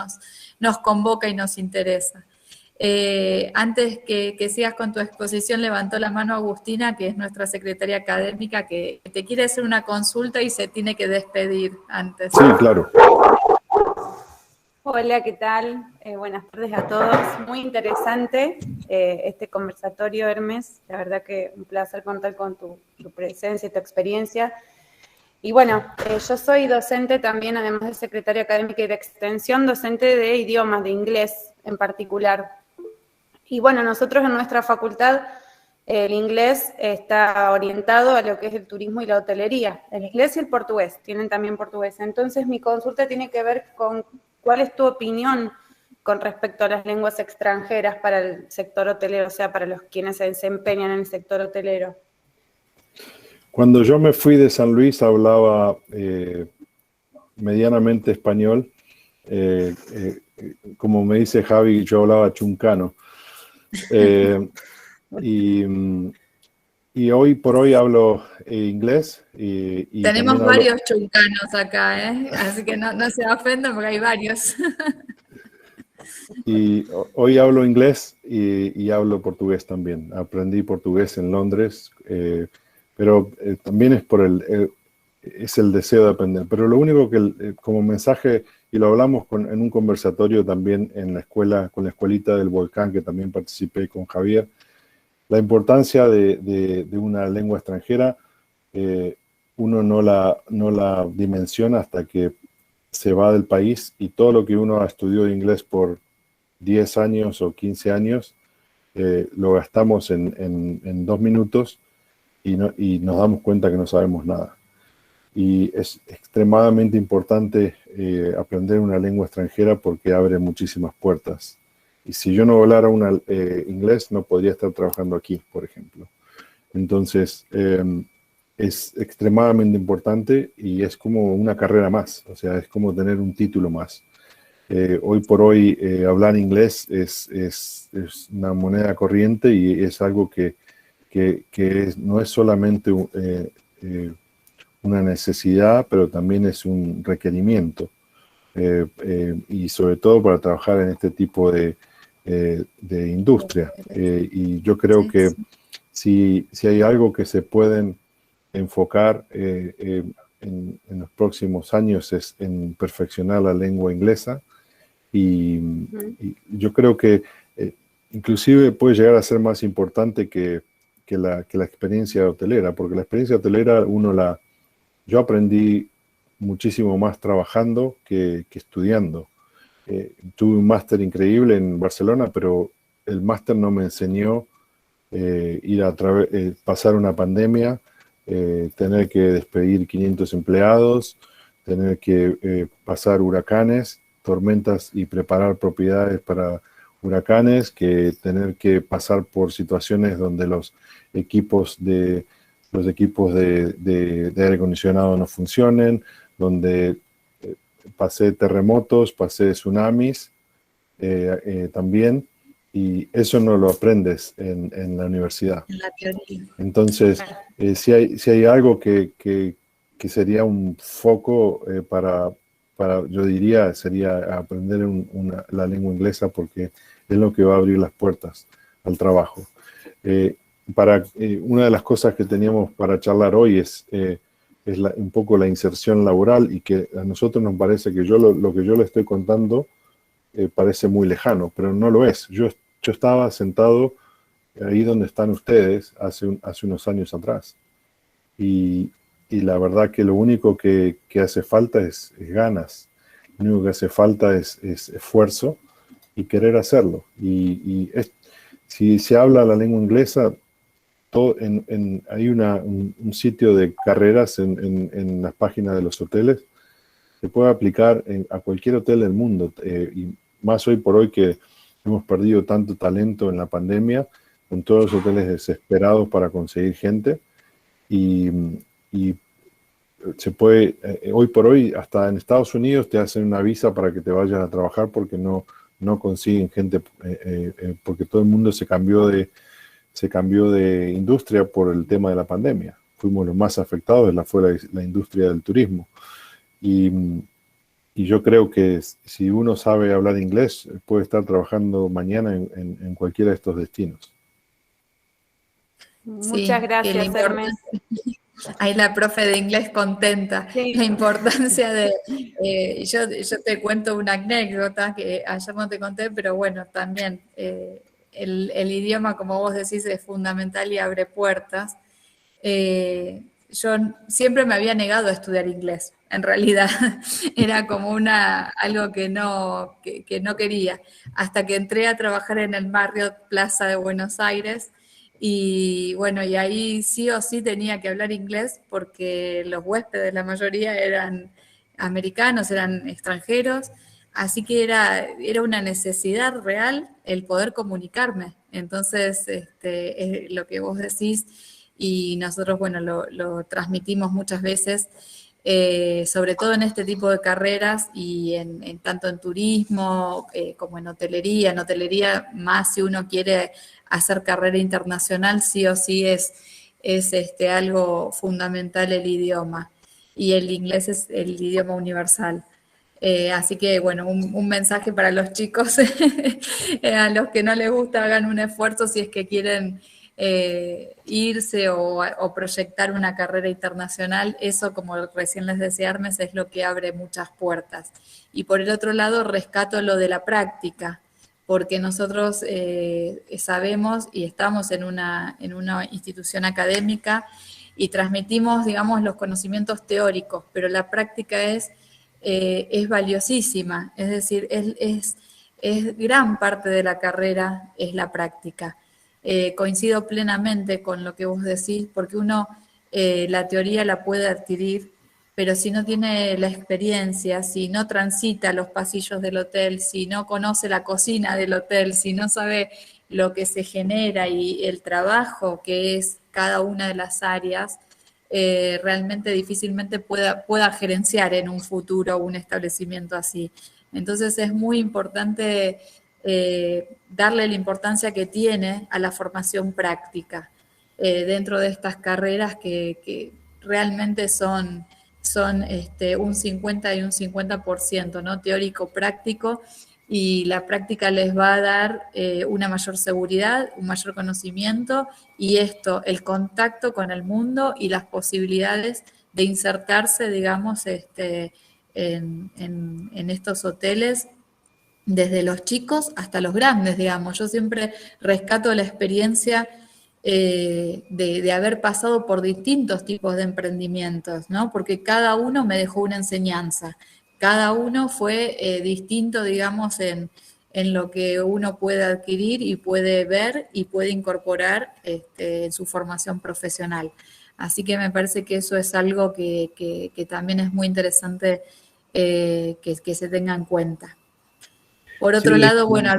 nos convoca y nos interesa. Antes que sigas con tu exposición, levantó la mano Agustina, que es nuestra secretaria académica, que te quiere hacer una consulta y se tiene que despedir antes. Sí, claro. Hola, ¿qué tal? Buenas tardes a todos. Muy interesante este conversatorio, Hermes. La verdad que un placer contar con tu presencia y tu experiencia. Y bueno, yo soy docente también, además de secretaria académica y de extensión, docente de idiomas, de inglés en particular. Y bueno, nosotros en nuestra facultad, el inglés está orientado a lo que es el turismo y la hotelería. El inglés y el portugués, tienen también portugués. Entonces mi consulta tiene que ver con ¿cuál es tu opinión con respecto a las lenguas extranjeras para el sector hotelero, o sea, para los quienes se desempeñan en el sector hotelero? Cuando yo me fui de San Luis hablaba medianamente español. Como me dice Javi, yo hablaba chuncano. Y hoy por hoy hablo inglés. Y tenemos varios chuncanos acá, así que no se ofendan porque hay varios. Y hoy hablo inglés y hablo portugués también. Aprendí portugués en Londres, pero también es el deseo de aprender. Pero lo único que como mensaje, y lo hablamos en un conversatorio también en la escuela, con la escuelita del Volcán, que también participé con Javier, la importancia de una lengua extranjera, uno no la dimensiona hasta que se va del país, y todo lo que uno ha estudiado inglés por 10 años o 15 años, lo gastamos en 2 minutos y nos damos cuenta que no sabemos nada. Y es extremadamente importante aprender una lengua extranjera porque abre muchísimas puertas. Y si yo no hablara inglés, no podría estar trabajando aquí, por ejemplo. Entonces, es extremadamente importante y es como una carrera más, o sea, es como tener un título más. Hoy por hoy, hablar inglés es una moneda corriente y es algo que no es solamente una necesidad, pero también es un requerimiento. Y sobre todo para trabajar en este tipo de industria. Y yo creo que si hay algo que se pueden enfocar en los próximos años es en perfeccionar la lengua inglesa, y yo creo que inclusive puede llegar a ser más importante que la experiencia hotelera, porque la experiencia hotelera yo aprendí muchísimo más trabajando que estudiando. Tuve un máster increíble en Barcelona, pero el máster no me enseñó pasar una pandemia, tener que despedir 500 empleados, tener que pasar huracanes, tormentas y preparar propiedades para huracanes, que tener que pasar por situaciones donde los equipos de aire acondicionado no funcionen, donde pasé terremotos, pasé tsunamis, también, y eso no lo aprendes en la universidad. En la teoría. Entonces, si hay algo que sería un foco yo diría, sería aprender la lengua inglesa, porque es lo que va a abrir las puertas al trabajo. Una de las cosas que teníamos para charlar hoy es un poco la inserción laboral, y que a nosotros nos parece que lo que yo le estoy contando parece muy lejano, pero no lo es. Yo estaba sentado ahí donde están ustedes hace unos años atrás, y la verdad que lo único que hace falta es ganas, lo único que hace falta es esfuerzo y querer hacerlo. Si se habla la lengua inglesa, hay un sitio de carreras en las páginas de los hoteles. Se puede aplicar a cualquier hotel del mundo, y más hoy por hoy que hemos perdido tanto talento en la pandemia, con todos los hoteles desesperados para conseguir gente, y se puede, hoy por hoy, hasta en Estados Unidos te hacen una visa para que te vayas a trabajar, porque no consiguen gente, porque todo el mundo se cambió de industria por el tema de la pandemia. Fuimos los más afectados, fue la industria del turismo. Y yo creo que si uno sabe hablar inglés, puede estar trabajando mañana en cualquiera de estos destinos. Muchas gracias, Hermes. Ahí la profe de inglés contenta. Sí. La importancia de... yo te cuento una anécdota que ayer no te conté, pero bueno, también el idioma, como vos decís, es fundamental y abre puertas. Yo siempre me había negado a estudiar inglés, en realidad. Era como algo que no quería. Hasta que entré a trabajar en el Marriott Plaza de Buenos Aires. Y bueno, y ahí sí o sí tenía que hablar inglés, porque los huéspedes, la mayoría eran americanos, eran extranjeros, así que era una necesidad real el poder comunicarme. Entonces, es lo que vos decís, y nosotros, bueno, lo transmitimos muchas veces, sobre todo en este tipo de carreras, y tanto en turismo como en hotelería más si uno quiere hacer carrera internacional, sí o sí es algo fundamental el idioma, y el inglés es el idioma universal. Así que, bueno, un mensaje para los chicos, a los que no les gusta, hagan un esfuerzo si es que quieren irse o proyectar una carrera internacional. Eso, como recién les decía Hermes, es lo que abre muchas puertas. Y por el otro lado, rescato lo de la práctica, porque nosotros sabemos y estamos en una institución académica y transmitimos, digamos, los conocimientos teóricos, pero la práctica es valiosísima, es decir, es gran parte de la carrera es la práctica. Coincido plenamente con lo que vos decís, porque uno la teoría la puede adquirir, pero si no tiene la experiencia, si no transita los pasillos del hotel, si no conoce la cocina del hotel, si no sabe lo que se genera y el trabajo que es cada una de las áreas, realmente difícilmente pueda gerenciar en un futuro un establecimiento así. Entonces es muy importante darle la importancia que tiene a la formación práctica dentro de estas carreras que realmente son un 50 y un 50%, ¿no? Teórico-práctico, y la práctica les va a dar una mayor seguridad, un mayor conocimiento, y el contacto con el mundo y las posibilidades de insertarse, digamos, en estos hoteles, desde los chicos hasta los grandes, digamos. Yo siempre rescato la experiencia de haber pasado por distintos tipos de emprendimientos, ¿no? Porque cada uno me dejó una enseñanza, cada uno fue distinto, digamos, en lo que uno puede adquirir y puede ver y puede incorporar en su formación profesional. Así que me parece que eso es algo que también es muy interesante que se tenga en cuenta. Por otro lado, bueno,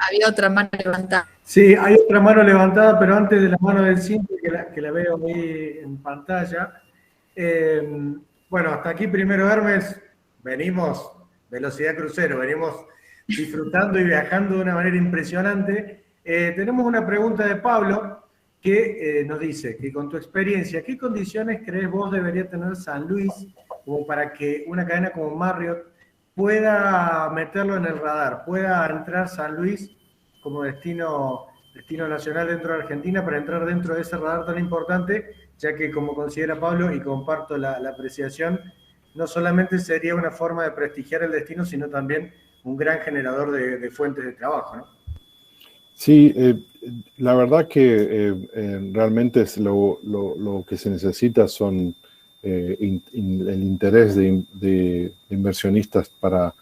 había otra mano levantada. Sí, hay otra mano levantada, pero antes de la mano del Cinti, que la veo ahí en pantalla. Bueno, hasta aquí primero, Hermes. Venimos velocidad crucero, venimos disfrutando y viajando de una manera impresionante. Tenemos una pregunta de Pablo que nos dice que con tu experiencia, ¿qué condiciones crees vos debería tener San Luis como para que una cadena como Marriott pueda meterlo en el radar, pueda entrar San Luis como destino nacional dentro de Argentina para entrar dentro de ese radar tan importante, ya que como considera Pablo, y comparto la apreciación, no solamente sería una forma de prestigiar el destino, sino también un gran generador de fuentes de trabajo, ¿no? Sí, la verdad que realmente es lo que se necesita son el interés de inversionistas para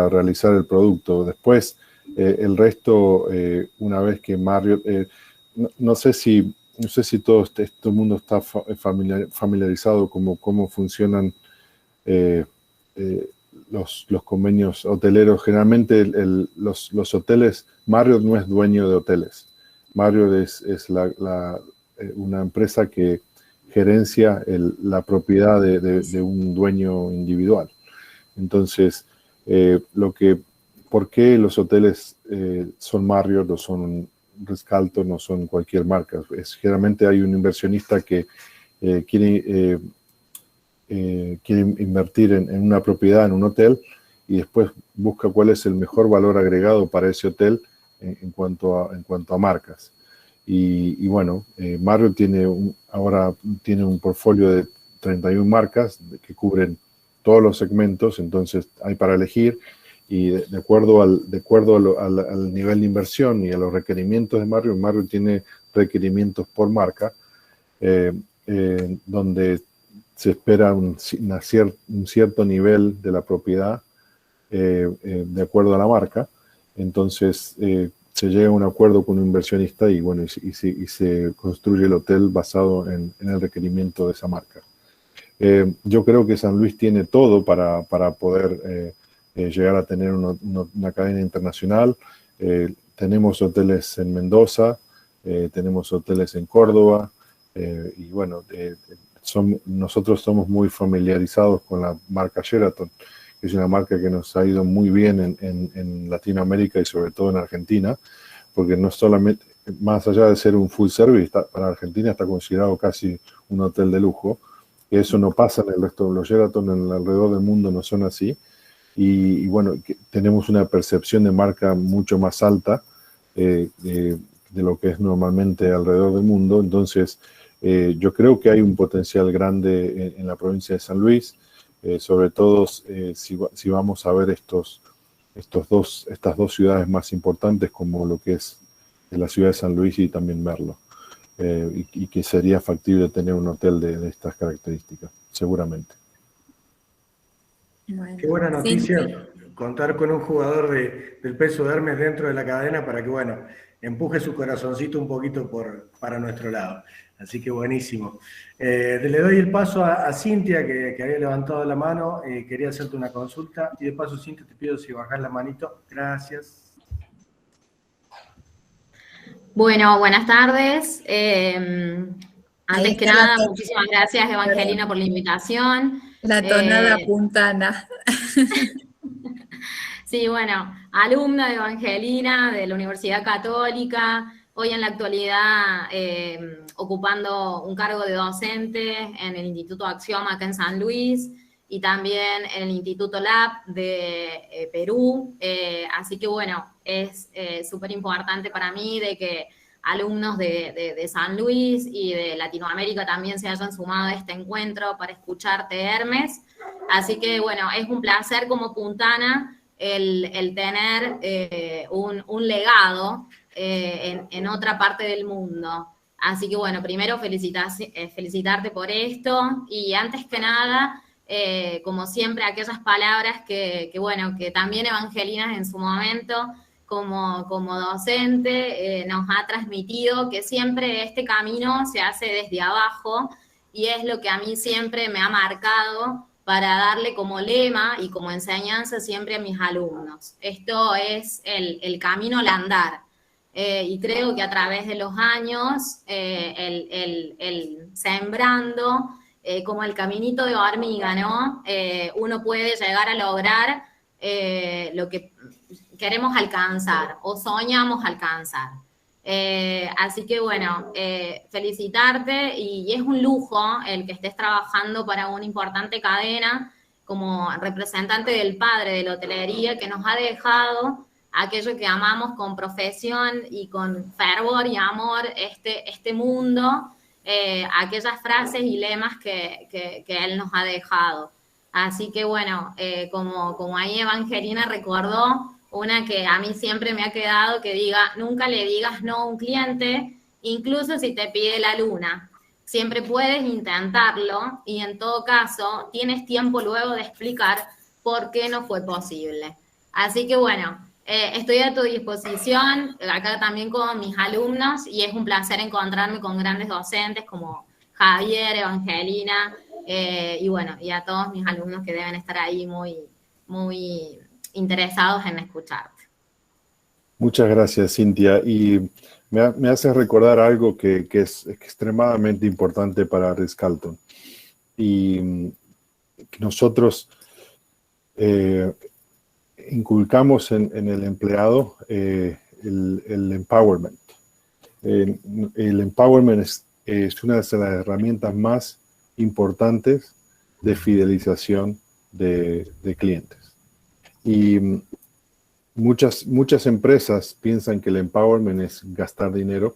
realizar el producto. Después, el resto, una vez que Marriott, no sé si todo el mundo está familiarizado con cómo funcionan eh, los convenios hoteleros. Generalmente los hoteles, Marriott no es dueño de hoteles. Marriott es una empresa que gerencia la propiedad de un dueño individual. Entonces, ¿por qué los hoteles son Marriott o son Ritz-Carlton o son cualquier marca? Generalmente hay un inversionista que quiere invertir en una propiedad, en un hotel, y después busca cuál es el mejor valor agregado para ese hotel en cuanto a marcas. Y bueno, Marriott ahora tiene un portfolio de 31 marcas que cubren todos los segmentos, entonces hay para elegir, y de acuerdo al nivel de inversión y a los requerimientos de Marriott tiene requerimientos por marca, donde se espera un cierto nivel de la propiedad de acuerdo a la marca. Entonces se llega a un acuerdo con un inversionista y bueno, y se construye el hotel basado en el requerimiento de esa marca. Yo creo que San Luis tiene todo para poder llegar a tener una cadena internacional. Tenemos hoteles en Mendoza, tenemos hoteles en Córdoba, y bueno, nosotros somos muy familiarizados con la marca Sheraton, que es una marca que nos ha ido muy bien en Latinoamérica y sobre todo en Argentina, porque no solamente, más allá de ser un full service, para Argentina está considerado casi un hotel de lujo. Eso no pasa en el resto de los Sheraton, alrededor del mundo no son así. Y bueno, tenemos una percepción de marca mucho más alta de lo que es normalmente alrededor del mundo. Entonces, yo creo que hay un potencial grande en la provincia de San Luis, sobre todo si vamos a ver estas dos ciudades más importantes, como lo que es la ciudad de San Luis y también Merlo, y que sería factible tener un hotel de estas características, seguramente. Bueno, qué buena noticia, sí. contar con un jugador del peso de Hermes dentro de la cadena para que, bueno, empuje su corazoncito un poquito para nuestro lado. Así que buenísimo. Le doy el paso a Cintia, que había levantado la mano, quería hacerte una consulta. Y de paso, Cintia, te pido si bajás la manito. Gracias. Bueno, buenas tardes. Antes que nada, muchísimas gracias, Evangelina, por la invitación. La tonada puntana. Sí, bueno, alumna de Evangelina de la Universidad Católica, hoy en la actualidad ocupando un cargo de docente en el Instituto Axioma acá en San Luis y también en el Instituto Lab de Perú. Así que bueno, es súper importante para mí de que alumnos de San Luis y de Latinoamérica también se hayan sumado a este encuentro para escucharte, Hermes. Así que bueno, es un placer como puntana el tener un legado en otra parte del mundo. Así que bueno, primero felicitarte por esto y antes que nada, como siempre, aquellas palabras que también Evangelina en su momento como docente nos ha transmitido, que siempre este camino se hace desde abajo y es lo que a mí siempre me ha marcado para darle como lema y como enseñanza siempre a mis alumnos. Esto es el camino al andar. Y creo que a través de los años, el sembrando, como el caminito de hormiga, ¿no? Uno puede llegar a lograr lo que queremos alcanzar o soñamos alcanzar. Así que bueno, felicitarte y es un lujo el que estés trabajando para una importante cadena como representante del padre de la hotelería que nos ha dejado aquello que amamos con profesión y con fervor y amor este mundo, aquellas frases y lemas que él nos ha dejado. Así que bueno, como ahí Evangelina recordó, una que a mí siempre me ha quedado, que diga, nunca le digas no a un cliente, incluso si te pide la luna. Siempre puedes intentarlo y en todo caso tienes tiempo luego de explicar por qué no fue posible. Así que bueno, estoy a tu disposición, acá también con mis alumnos, y es un placer encontrarme con grandes docentes como Javier, Evangelina, y bueno, y a todos mis alumnos que deben estar ahí muy, muy interesados en escucharte. Muchas gracias, Cintia. Y me hace recordar algo que es extremadamente importante para Ritz-Carlton. Y que nosotros inculcamos en el empleado el empowerment. El empowerment es una de las herramientas más importantes de fidelización de clientes. Y muchas empresas piensan que el empowerment es gastar dinero,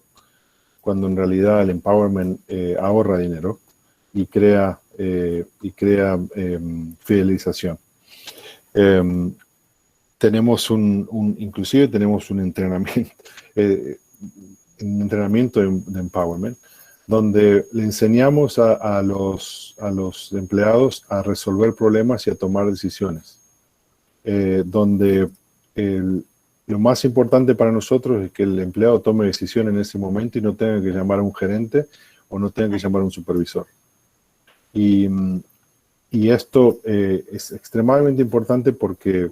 cuando en realidad el empowerment ahorra dinero y crea fidelización. Inclusive tenemos un entrenamiento de empowerment, donde le enseñamos a los empleados a resolver problemas y a tomar decisiones. Donde lo más importante para nosotros es que el empleado tome decisión en ese momento y no tenga que llamar a un gerente o no tenga que llamar a un supervisor. Y esto es extremadamente importante porque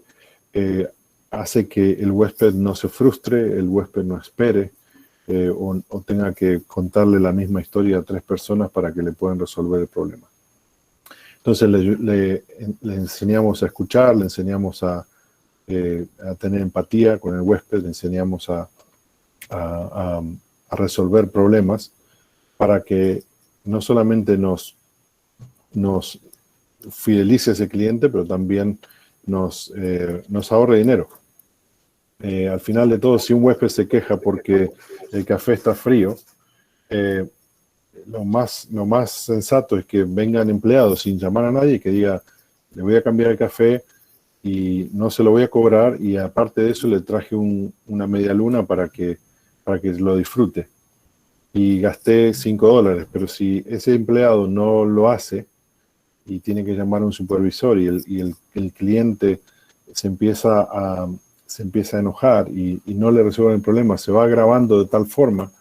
hace que el huésped no se frustre, el huésped no espere o tenga que contarle la misma historia a 3 personas para que le puedan resolver el problema. Entonces le enseñamos a escuchar, le enseñamos a tener empatía con el huésped, le enseñamos a resolver problemas para que no solamente nos fidelice a ese cliente, pero también nos ahorre dinero. Al final de todo, si un huésped se queja porque el café está frío, lo más sensato es que vengan empleados sin llamar a nadie y que diga, le voy a cambiar el café y no se lo voy a cobrar, y aparte de eso le traje una media luna para que lo disfrute. Y gasté $5, pero si ese empleado no lo hace y tiene que llamar a un supervisor y el cliente se empieza a enojar y no le resuelven el problema, se va agravando de tal forma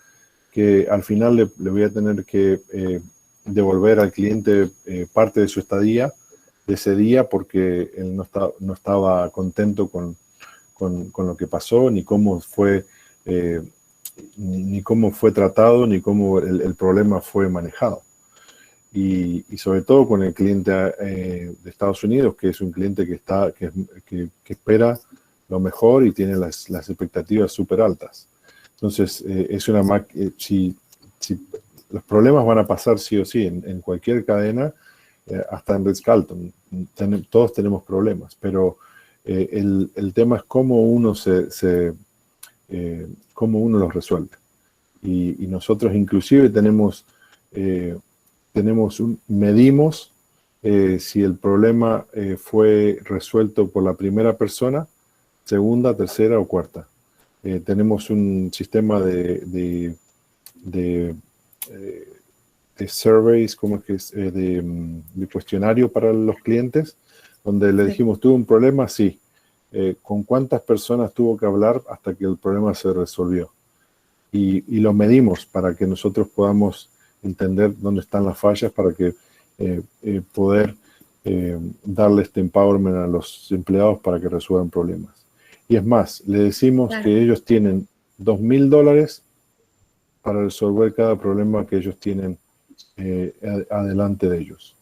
que al final le voy a tener que devolver al cliente parte de su estadía de ese día porque él no estaba contento con lo que pasó, ni cómo fue tratado, ni cómo el problema fue manejado. Y sobre todo con el cliente de Estados Unidos, que es un cliente que espera lo mejor y tiene las expectativas súper altas. Entonces, si los problemas van a pasar sí o sí en cualquier cadena, hasta en Ritz-Carlton, todos tenemos problemas, pero el tema es cómo uno los resuelve. Y nosotros inclusive medimos si el problema fue resuelto por la primera persona, segunda, tercera o cuarta. Tenemos un sistema de surveys, de cuestionario para los clientes, donde le dijimos, ¿tuvo un problema? Sí. ¿Con cuántas personas tuvo que hablar hasta que el problema se resolvió? Y lo medimos para que nosotros podamos entender dónde están las fallas, para que poder darle este empowerment a los empleados para que resuelvan problemas. Y es más, le decimos que ellos tienen $2,000 para resolver cada problema que ellos tienen adelante de ellos.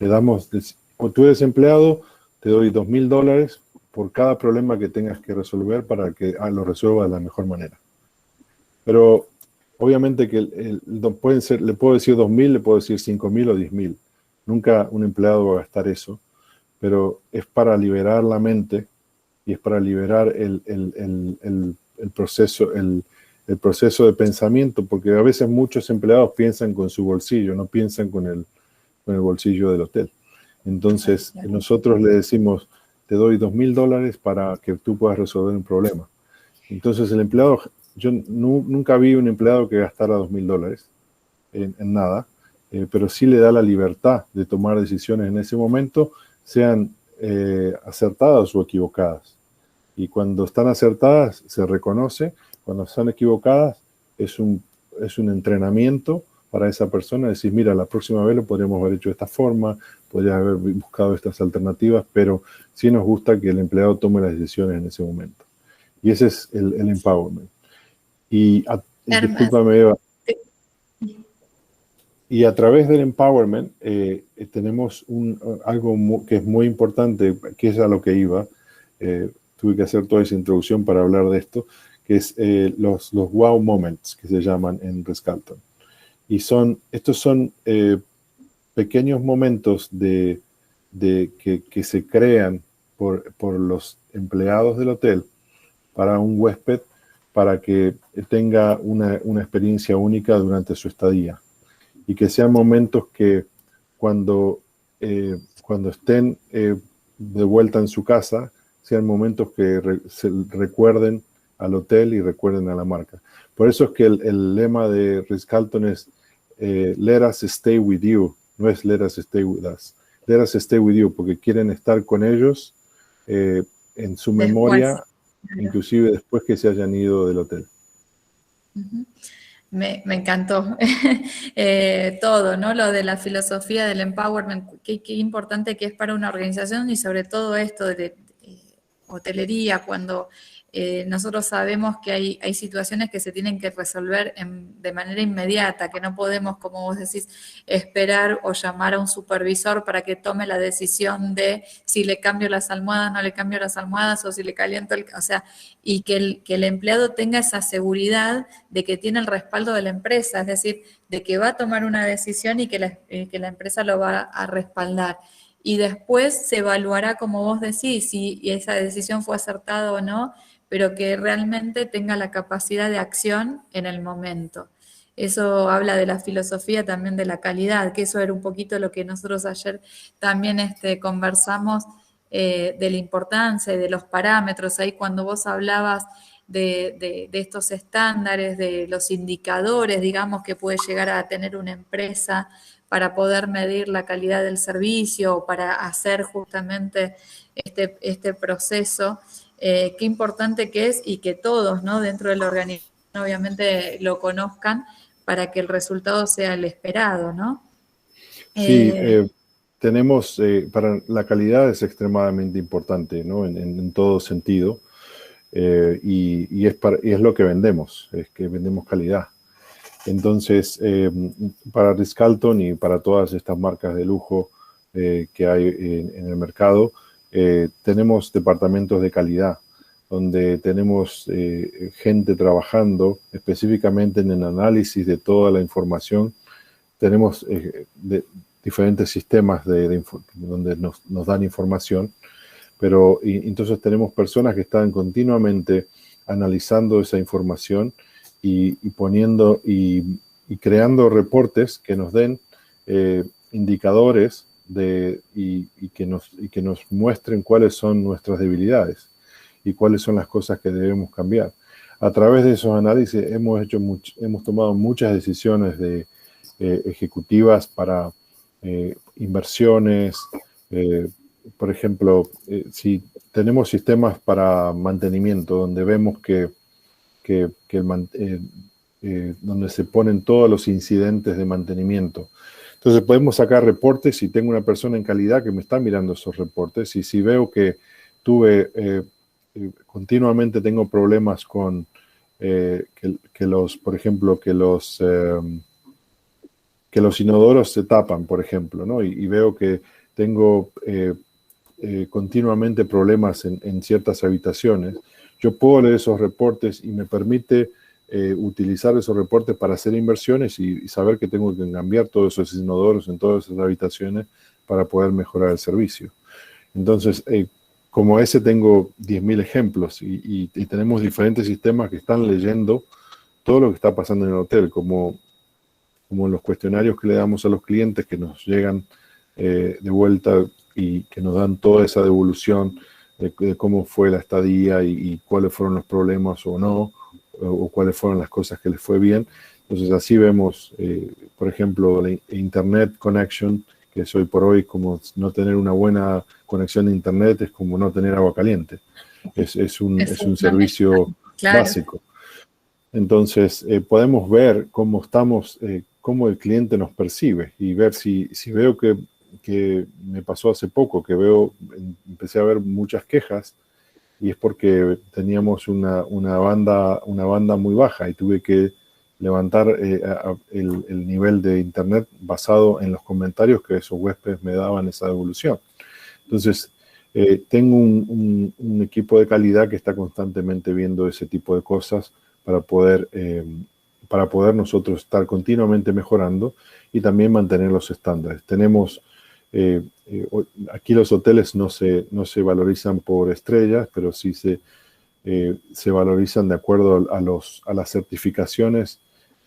Le damos, o tú eres empleado, te doy $2,000 por cada problema que tengas que resolver para que lo resuelvas de la mejor manera. Pero obviamente que le puedo decir 2.000, le puedo decir 5.000 o 10.000. Nunca un empleado va a gastar eso, pero es para liberar la mente y es para liberar el proceso de pensamiento, porque a veces muchos empleados piensan con su bolsillo, no piensan con el bolsillo del hotel. Entonces, nosotros le decimos, te doy $2.000 para que tú puedas resolver un problema. Entonces, el empleado, yo nunca vi un empleado que gastara $2.000 en nada, pero sí le da la libertad de tomar decisiones en ese momento, sean acertadas o equivocadas. Y cuando están acertadas, se reconoce. Cuando están equivocadas, es un entrenamiento para esa persona. Decir, mira, la próxima vez lo podríamos haber hecho de esta forma, podrías haber buscado estas alternativas, pero sí nos gusta que el empleado tome las decisiones en ese momento. Y ese es el empowerment. Y discúlpame, Eva. Y a través del empowerment tenemos algo que es muy importante, que es a lo que iba. Tuve que hacer toda esa introducción para hablar de esto, que es los wow moments, que se llaman en Ritz-Carlton. Y estos son pequeños momentos que se crean por los empleados del hotel para un huésped, para que tenga una experiencia única durante su estadía. Y que sean momentos que cuando estén de vuelta en su casa, sean momentos que recuerden al hotel y recuerden a la marca. Por eso es que el lema de Ritz-Carlton es let us stay with you, no es let us stay with us. Let us stay with you, porque quieren estar con ellos en su memoria, inclusive después que se hayan ido del hotel. Me encantó todo, ¿no? Lo de la filosofía del empowerment, qué importante que es para una organización y sobre todo esto de hotelería, cuando nosotros sabemos que hay situaciones que se tienen que resolver de manera inmediata, que no podemos, como vos decís, esperar o llamar a un supervisor para que tome la decisión de si le cambio las almohadas, no le cambio las almohadas, o si le caliento o sea, y que el empleado tenga esa seguridad de que tiene el respaldo de la empresa, es decir, de que va a tomar una decisión y que la empresa lo va a respaldar. Y después se evaluará, como vos decís, si esa decisión fue acertada o no, pero que realmente tenga la capacidad de acción en el momento. Eso habla de la filosofía también de la calidad, que eso era un poquito lo que nosotros ayer también conversamos de la importancia y de los parámetros. Ahí cuando vos hablabas de estos estándares, de los indicadores, digamos, que puede llegar a tener una empresa para poder medir la calidad del servicio o para hacer justamente este proceso, qué importante que es y que todos, ¿no?, dentro del organismo obviamente lo conozcan para que el resultado sea el esperado, ¿no? Sí, tenemos, para la calidad es extremadamente importante, ¿no? En todo sentido, y es lo que vendemos, es que vendemos calidad. Entonces, para Ritz-Carlton y para todas estas marcas de lujo que hay en el mercado, tenemos departamentos de calidad, donde tenemos gente trabajando específicamente en el análisis de toda la información. Tenemos diferentes sistemas donde nos dan información, pero entonces tenemos personas que están continuamente analizando esa información y poniendo y creando reportes que nos den indicadores y que nos muestren cuáles son nuestras debilidades y cuáles son las cosas que debemos cambiar. A través de esos análisis hemos tomado muchas decisiones ejecutivas para inversiones. Por ejemplo, si tenemos sistemas para mantenimiento donde vemos donde se ponen todos los incidentes de mantenimiento. Entonces podemos sacar reportes y tengo una persona en calidad que me está mirando esos reportes, y si veo que continuamente tengo problemas con por ejemplo, que los inodoros se tapan, por ejemplo, ¿no? Y veo que tengo continuamente problemas en ciertas habitaciones, yo puedo leer esos reportes y me permite utilizar esos reportes para hacer inversiones y saber que tengo que cambiar todos esos inodoros en todas esas habitaciones para poder mejorar el servicio. Entonces, como ese tengo 10.000 ejemplos y tenemos diferentes sistemas que están leyendo todo lo que está pasando en el hotel, como los cuestionarios que le damos a los clientes que nos llegan de vuelta y que nos dan toda esa devolución de cómo fue la estadía y cuáles fueron los problemas o no, o cuáles fueron las cosas que les fue bien. Entonces así vemos, por ejemplo, la Internet Connection, que es hoy por hoy como no tener una buena conexión a Internet, es como no tener agua caliente. Es un servicio básico. Entonces podemos ver cómo estamos, cómo el cliente nos percibe y ver si veo que me pasó hace poco, que empecé a ver muchas quejas y es porque teníamos una banda muy baja y tuve que levantar el nivel de Internet basado en los comentarios que esos huéspedes me daban esa devolución. Entonces, tengo un equipo de calidad que está constantemente viendo ese tipo de cosas para poder nosotros estar continuamente mejorando y también mantener los estándares. Tenemos, aquí los hoteles no se valorizan por estrellas, pero sí se valorizan de acuerdo a las certificaciones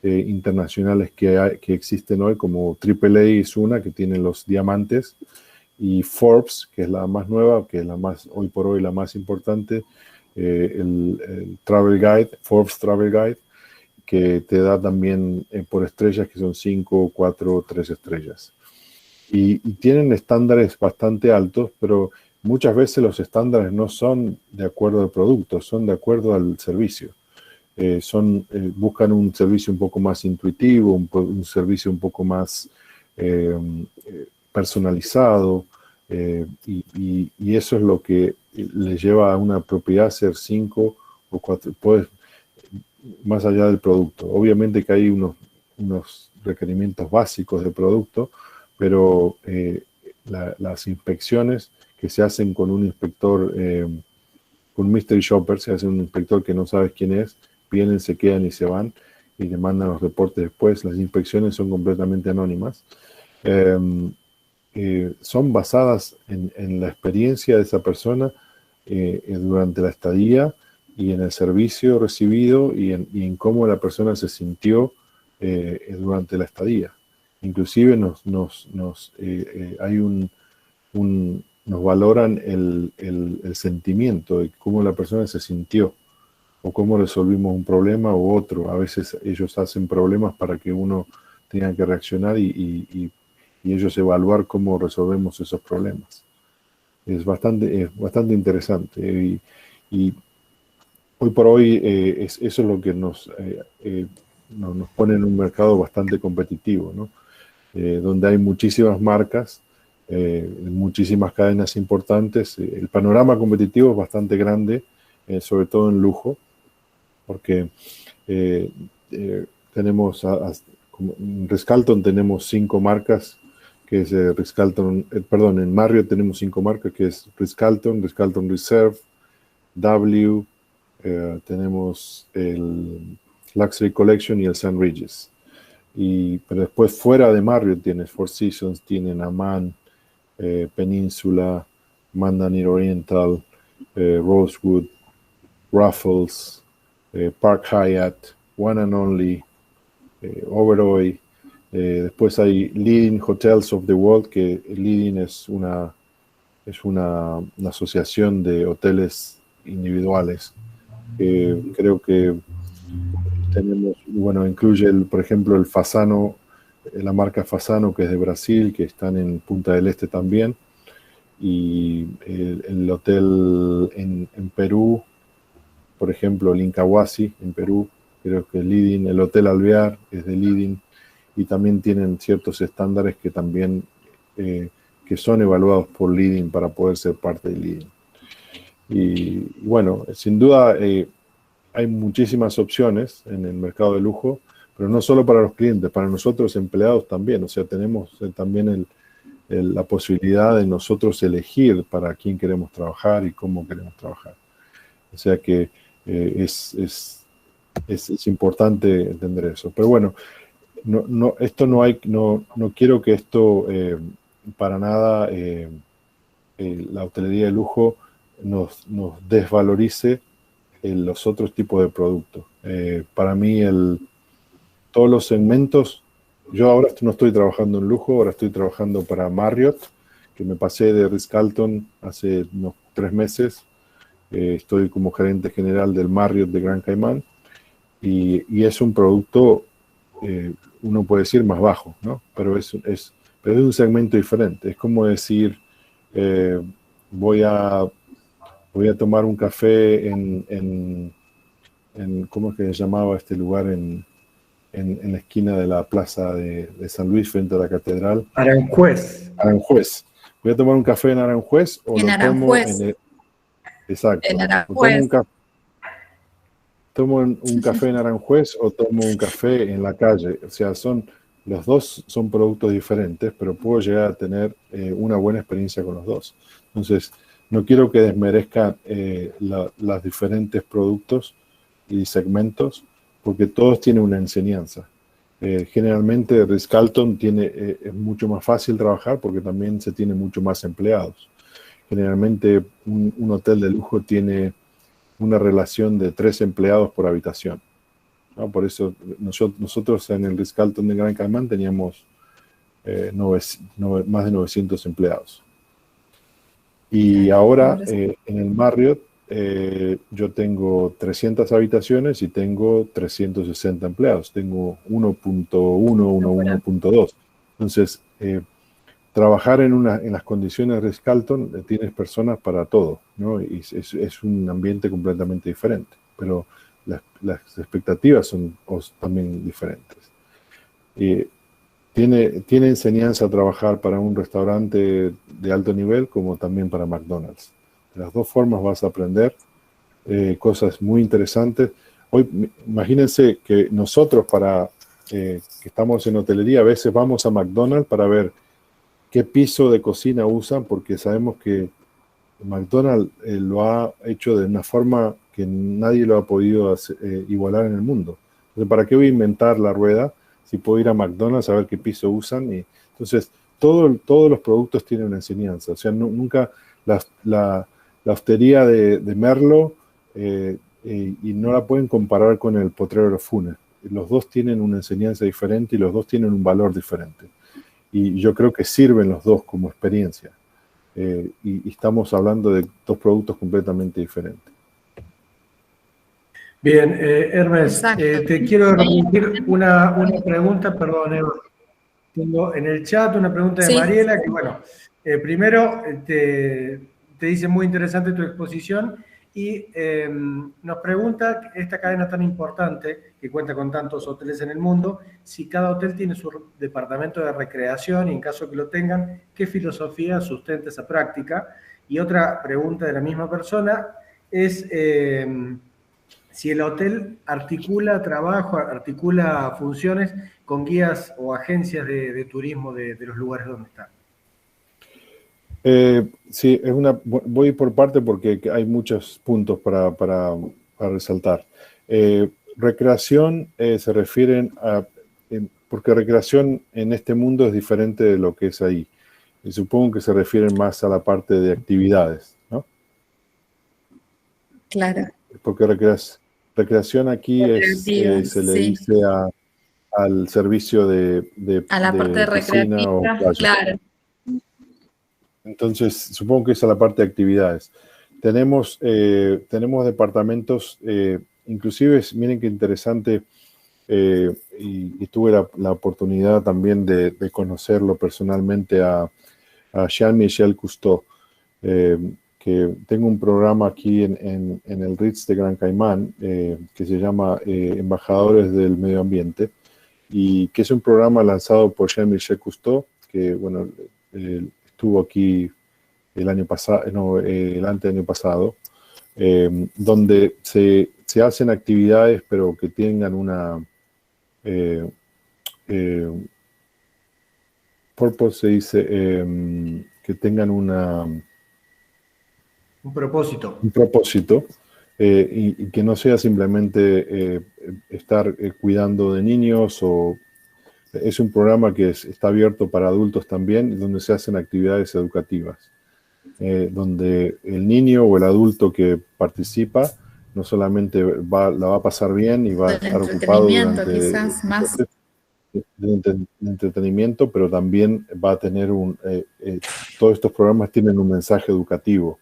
internacionales que existen hoy, como AAA es una, que tiene los diamantes, y Forbes, que es la más nueva, que es la más, hoy por hoy la más importante, el Travel Guide, Forbes Travel Guide, que te da también por estrellas, que son 5, 4, 3 estrellas. Y tienen estándares bastante altos, pero muchas veces los estándares no son de acuerdo al producto, son de acuerdo al servicio. Buscan un servicio un poco más intuitivo, un servicio un poco más personalizado, y eso es lo que le lleva a una propiedad a ser 5 o 4, más allá del producto. Obviamente que hay unos requerimientos básicos del producto, pero las inspecciones que se hacen con un inspector, con un mystery shopper, se hace un inspector que no sabes quién es, vienen, se quedan y se van y le mandan los reportes después. Las inspecciones son completamente anónimas. Son basadas en la experiencia de esa persona durante la estadía y en el servicio recibido y en cómo la persona se sintió durante la estadía. Inclusive nos valoran el sentimiento de cómo la persona se sintió o cómo resolvimos un problema u otro. A veces ellos hacen problemas para que uno tenga que reaccionar y ellos evaluar cómo resolvemos esos problemas. Es bastante interesante. Y hoy por hoy eso es lo que nos pone en un mercado bastante competitivo, ¿no? Donde hay muchísimas marcas, muchísimas cadenas importantes. El panorama competitivo es bastante grande, sobre todo en lujo, porque tenemos, en Ritz-Carlton tenemos 5 marcas, que es Ritz-Carlton, en Marriott tenemos 5 marcas, que es Ritz-Carlton, Ritz-Carlton Reserve, W, tenemos el Luxury Collection y el St. Regis. Pero después fuera de Marriott tienes Four Seasons, tienen Aman, Peninsula, Mandarin Oriental, Rosewood, Raffles, Park Hyatt, One and Only, Oberoi. Después hay Leading Hotels of the World, que Leading es una asociación de hoteles individuales. Creo que tenemos, incluye por ejemplo el Fasano, la marca Fasano, que es de Brasil, que están en Punta del Este también, y el hotel en Perú, por ejemplo el Incahuasi en Perú, creo que es Leading, el Hotel Alvear es de Leading, y también tienen ciertos estándares que también que son evaluados por Leading para poder ser parte de Leading. Y bueno, sin duda hay muchísimas opciones en el mercado de lujo, pero no solo para los clientes, para nosotros empleados también. O sea, tenemos también la posibilidad de nosotros elegir para quién queremos trabajar y cómo queremos trabajar. O sea que es importante entender eso. Pero bueno, no quiero que esto para nada, la hotelería de lujo nos desvalorice los otros tipos de productos. Para mí, todos los segmentos, yo ahora no estoy trabajando en lujo, ahora estoy trabajando para Marriott, que me pasé de Ritz-Carlton hace unos 3 meses. Estoy como gerente general del Marriott de Gran Caimán, y es un producto, uno puede decir más bajo, ¿no? Pero es un segmento diferente. Es como decir, voy a tomar un café en ¿cómo es que se llamaba este lugar en la esquina de la plaza de San Luis frente a la catedral? Aranjuez. Aranjuez. Voy a tomar un café en Aranjuez o En lo Aranjuez. tomo exacto. En O Aranjuez. tomo un café en Aranjuez o tomo un café en la calle. O sea, los dos son productos diferentes, pero puedo llegar a tener una buena experiencia con los dos. Entonces, no quiero que desmerezca los diferentes productos y segmentos, porque todos tienen una enseñanza. Generalmente Ritz-Carlton es mucho más fácil trabajar porque también se tiene mucho más empleados. Generalmente un hotel de lujo tiene una relación de 3 empleados por habitación, ¿no? Por eso nosotros en el Ritz-Carlton de Gran Caimán teníamos más de 900 empleados. Y ahora en el Marriott yo tengo 300 habitaciones y tengo 360 empleados. Tengo 1.1, 1.2. Entonces, trabajar en las condiciones de Ritz-Carlton, tienes personas para todo, ¿no? Y es un ambiente completamente diferente, pero las expectativas son también diferentes. Tiene enseñanza trabajar para un restaurante de alto nivel como también para McDonald's. De las dos formas vas a aprender cosas muy interesantes. Hoy, imagínense que nosotros que estamos en hotelería, a veces vamos a McDonald's para ver qué piso de cocina usan, porque sabemos que McDonald's lo ha hecho de una forma que nadie lo ha podido igualar en el mundo. Entonces, ¿para qué voy a inventar la rueda si puedo ir a McDonald's a ver qué piso usan? Y entonces, todos los productos tienen una enseñanza. O sea, nunca la hostería de Merlo y no la pueden comparar con el Potrero de Funes. Los dos tienen una enseñanza diferente y los dos tienen un valor diferente. Y yo creo que sirven los dos como experiencia. Y estamos hablando de 2 productos completamente diferentes. Bien, Hermes, te quiero repetir una pregunta, perdón, Eva. Tengo en el chat una pregunta de Mariela, que bueno, primero te dice muy interesante tu exposición y nos pregunta, esta cadena tan importante, que cuenta con tantos hoteles en el mundo, si cada hotel tiene su departamento de recreación y en caso que lo tengan, ¿qué filosofía sustenta esa práctica? Y otra pregunta de la misma persona es si el hotel articula trabajo, articula funciones con guías o agencias de turismo de los lugares donde están. Sí, voy por parte porque hay muchos puntos para resaltar. Recreación se refieren porque recreación en este mundo es diferente de lo que es ahí. Y supongo que se refieren más a la parte de actividades, ¿no? Claro. Porque recreación aquí se le dice al servicio a la parte de recreativa, claro. Entonces, supongo que es a la parte de actividades. Tenemos departamentos, inclusive, miren qué interesante, y tuve la oportunidad también de conocerlo personalmente a Jean-Michel Cousteau, que tengo un programa aquí en el Ritz de Gran Caimán, que se llama Embajadores del Medio Ambiente, y que es un programa lanzado por Jean-Michel Cousteau, que, bueno, estuvo aquí el año pasado, el anteaño pasado, donde se hacen actividades, pero que tengan purpose se dice que tengan Un propósito. un propósito y que no sea simplemente estar cuidando de niños. Es un programa que está abierto para adultos también, donde se hacen actividades educativas, donde el niño o el adulto que participa no solamente la va a pasar bien y va a estar ocupado durante quizás más. de entretenimiento, pero también va a tener todos estos programas tienen un mensaje educativo.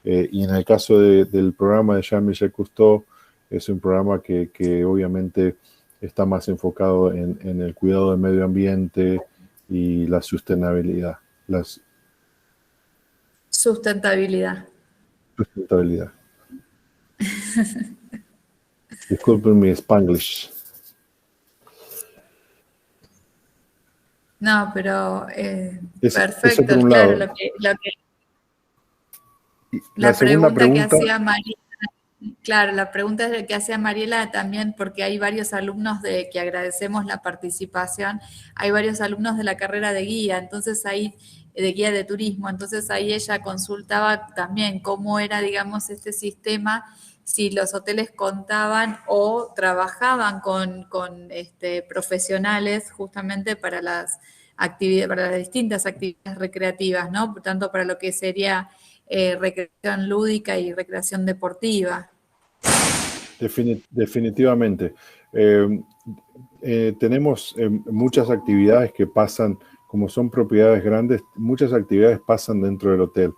Y en el caso del programa de Jean-Michel Cousteau, es un programa que obviamente está más enfocado en el cuidado del medio ambiente y la sustentabilidad. Sustentabilidad. Disculpen mi Spanglish. No, pero Eso perfecto, por un claro, lado. La segunda pregunta que hacía Mariela, claro, la pregunta que hacía Mariela también, porque hay varios alumnos que agradecemos la participación, hay varios alumnos de la carrera de guía, entonces ahí, de guía de turismo, entonces ahí ella consultaba también cómo era, digamos, este sistema, si los hoteles contaban o trabajaban con profesionales justamente para las actividades, para las distintas actividades recreativas, ¿no? Tanto para lo que sería recreación lúdica y recreación deportiva. Definitivamente. Tenemos muchas actividades que pasan, como son propiedades grandes, muchas actividades pasan dentro del hotel.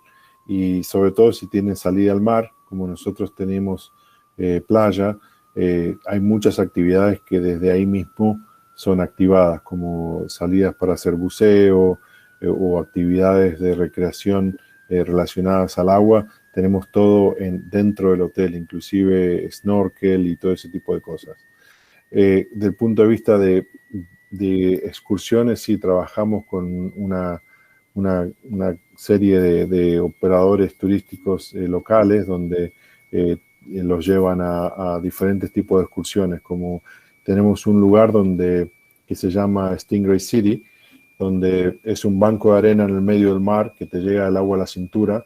Y sobre todo si tienen salida al mar, como nosotros tenemos playa, hay muchas actividades que desde ahí mismo son activadas, como salidas para hacer buceo o actividades de recreación relacionadas al agua. Tenemos todo dentro del hotel, inclusive snorkel y todo ese tipo de cosas. Del punto de vista de excursiones, sí, trabajamos con una serie de operadores turísticos locales donde los llevan a diferentes tipos de excursiones, como tenemos un lugar que se llama Stingray City, donde es un banco de arena en el medio del mar que te llega el agua a la cintura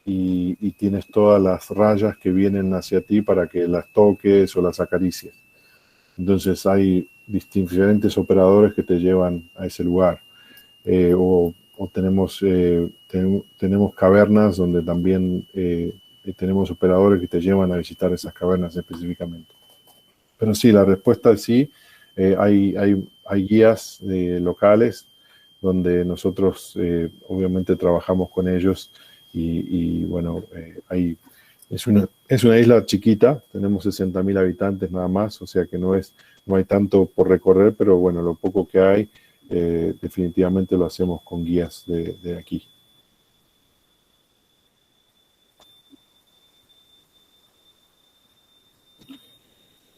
y tienes todas las rayas que vienen hacia ti para que las toques o las acaricies. Entonces hay diferentes operadores que te llevan a ese lugar. O tenemos cavernas donde también tenemos operadores que te llevan a visitar esas cavernas específicamente. Pero sí, la respuesta es sí. Hay guías locales donde nosotros obviamente trabajamos con ellos y bueno, es una isla chiquita, tenemos 60.000 habitantes nada más, o sea que no hay tanto por recorrer, pero bueno, lo poco que hay definitivamente lo hacemos con guías de aquí.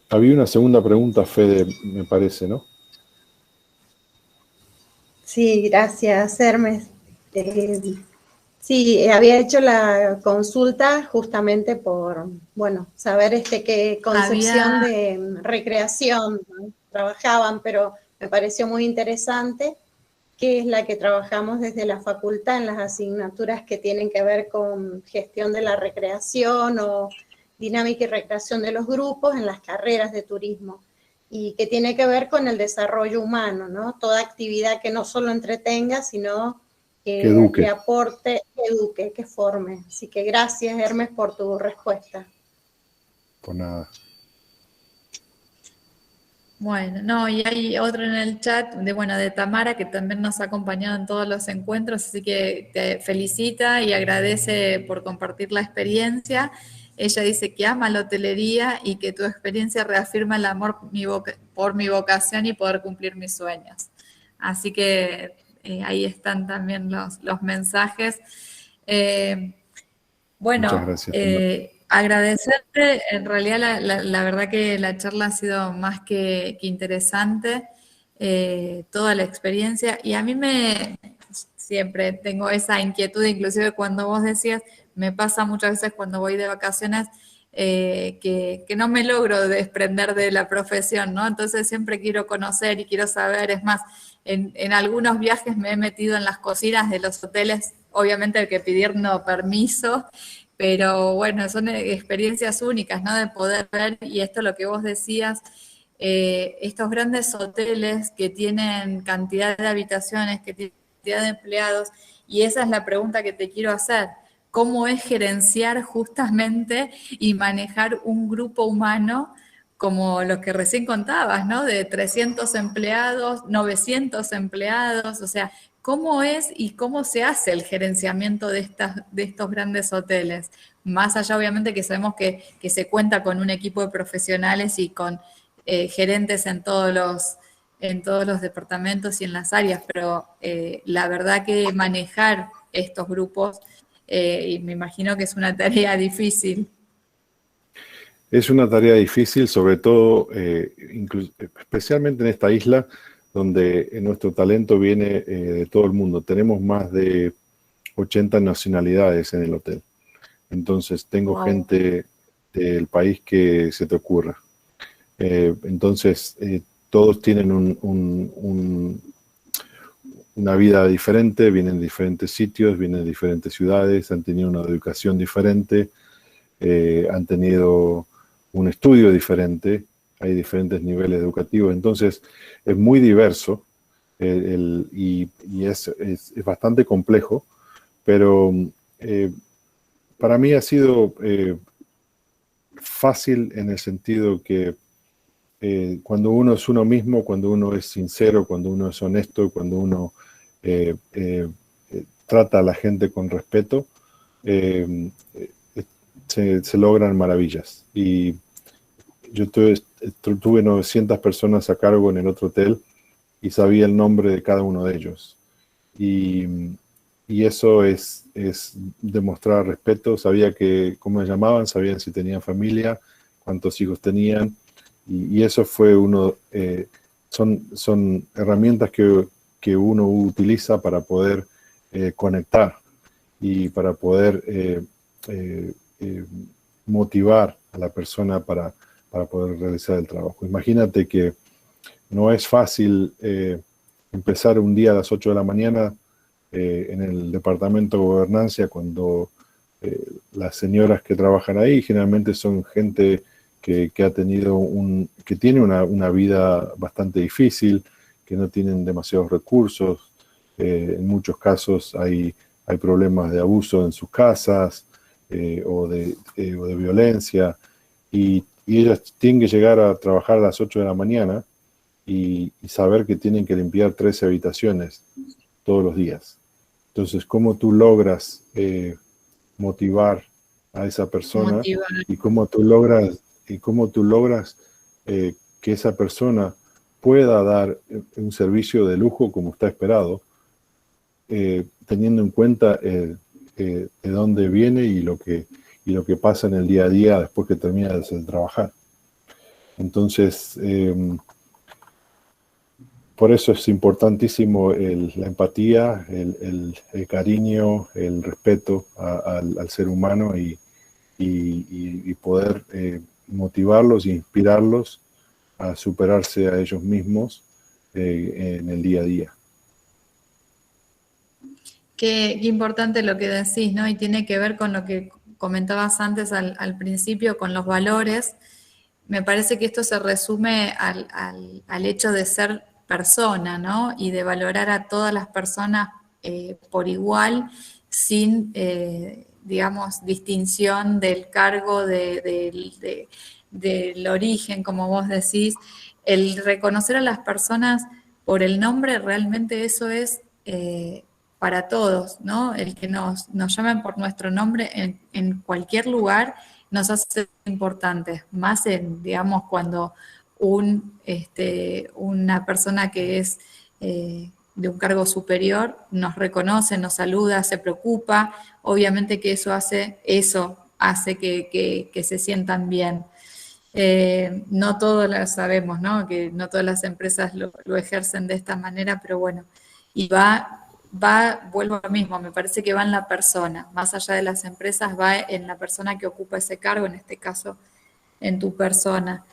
Había una segunda pregunta, Fede, me parece, ¿no? Sí, gracias, Hermes. Sí, había hecho la consulta justamente por, bueno, saber qué concepción de recreación, ¿no?, trabajaban, pero me pareció muy interesante, que es la que trabajamos desde la facultad en las asignaturas que tienen que ver con gestión de la recreación o dinámica y recreación de los grupos en las carreras de turismo, y que tiene que ver con el desarrollo humano, ¿no? Toda actividad que no solo entretenga, sino que aporte, que eduque, que forme. Así que gracias, Hermes, por tu respuesta. Por nada. Bueno, no, y hay otro en el chat de Tamara, que también nos ha acompañado en todos los encuentros, así que te felicita y agradece por compartir la experiencia. Ella dice que ama la hotelería y que tu experiencia reafirma el amor por mi vocación y poder cumplir mis sueños. Así que ahí están también los mensajes. Muchas gracias. Agradecerte, en realidad la verdad que la charla ha sido más que interesante, toda la experiencia, y a mí siempre tengo esa inquietud, inclusive cuando vos decías, me pasa muchas veces cuando voy de vacaciones, que no me logro desprender de la profesión, ¿no? Entonces siempre quiero conocer y quiero saber. Es más, en algunos viajes me he metido en las cocinas de los hoteles, obviamente hay que pidiendo permiso, pero bueno, son experiencias únicas, ¿no? De poder ver, y esto es lo que vos decías, estos grandes hoteles que tienen cantidad de habitaciones, que tienen cantidad de empleados, y esa es la pregunta que te quiero hacer. ¿Cómo es gerenciar justamente y manejar un grupo humano como los que recién contabas, ¿no? De 300 empleados, 900 empleados, o sea, ¿cómo es y cómo se hace el gerenciamiento de estos grandes hoteles? Más allá, obviamente, que sabemos que se cuenta con un equipo de profesionales y con gerentes en todos los departamentos y en las áreas, pero la verdad que manejar estos grupos, y me imagino que es una tarea difícil. Es una tarea difícil, sobre todo, especialmente en esta isla, donde nuestro talento viene de todo el mundo. Tenemos más de 80 nacionalidades en el hotel. Entonces, tengo gente del país que se te ocurra. Entonces, todos tienen una vida diferente, vienen de diferentes sitios, vienen de diferentes ciudades, han tenido una educación diferente, han tenido un estudio diferente, hay diferentes niveles educativos, entonces es muy diverso y es bastante complejo, pero para mí ha sido fácil en el sentido que cuando uno es uno mismo, cuando uno es sincero, cuando uno es honesto, cuando uno trata a la gente con respeto, se logran maravillas. Y yo tuve 900 personas a cargo en el otro hotel y sabía el nombre de cada uno de ellos. Y eso es demostrar respeto. Sabía cómo se llamaban, sabían si tenían familia, cuántos hijos tenían. Y eso fue son herramientas que uno utiliza para poder conectar y para poder motivar a la persona para poder realizar el trabajo. Imagínate que no es fácil empezar un día a las 8 de la mañana en el departamento de gobernancia cuando las señoras que trabajan ahí generalmente son gente que tiene una vida bastante difícil, que no tienen demasiados recursos. En muchos casos hay problemas de abuso en sus casas o de violencia, y ellas tienen que llegar a trabajar a las 8 de la mañana y saber que tienen que limpiar 13 habitaciones todos los días. Entonces, ¿cómo tú logras motivar a esa persona y cómo tú logras que esa persona pueda dar un servicio de lujo como está esperado, teniendo en cuenta de dónde viene y lo que pasa en el día a día después que termina de trabajar? Entonces, por eso es importantísimo la empatía, el cariño, el respeto al ser humano y poder motivarlos e inspirarlos a superarse a ellos mismos en el día a día. Qué importante lo que decís, ¿no? Y tiene que ver con lo que comentabas antes al principio, con los valores. Me parece que esto se resume al hecho de ser persona, ¿no? Y de valorar a todas las personas por igual, sin, digamos, distinción del cargo, del origen, como vos decís. El reconocer a las personas por el nombre, realmente eso es para todos, ¿no? El que nos llamen por nuestro nombre en cualquier lugar nos hace importantes, más digamos, cuando una persona que es de un cargo superior nos reconoce, nos saluda, se preocupa. Obviamente que eso hace que se sientan bien. No todos lo sabemos, ¿no? Que no todas las empresas lo ejercen de esta manera, pero bueno, y va vuelvo a lo mismo, me parece que va en la persona, más allá de las empresas, va en la persona que ocupa ese cargo, en este caso, en tu persona.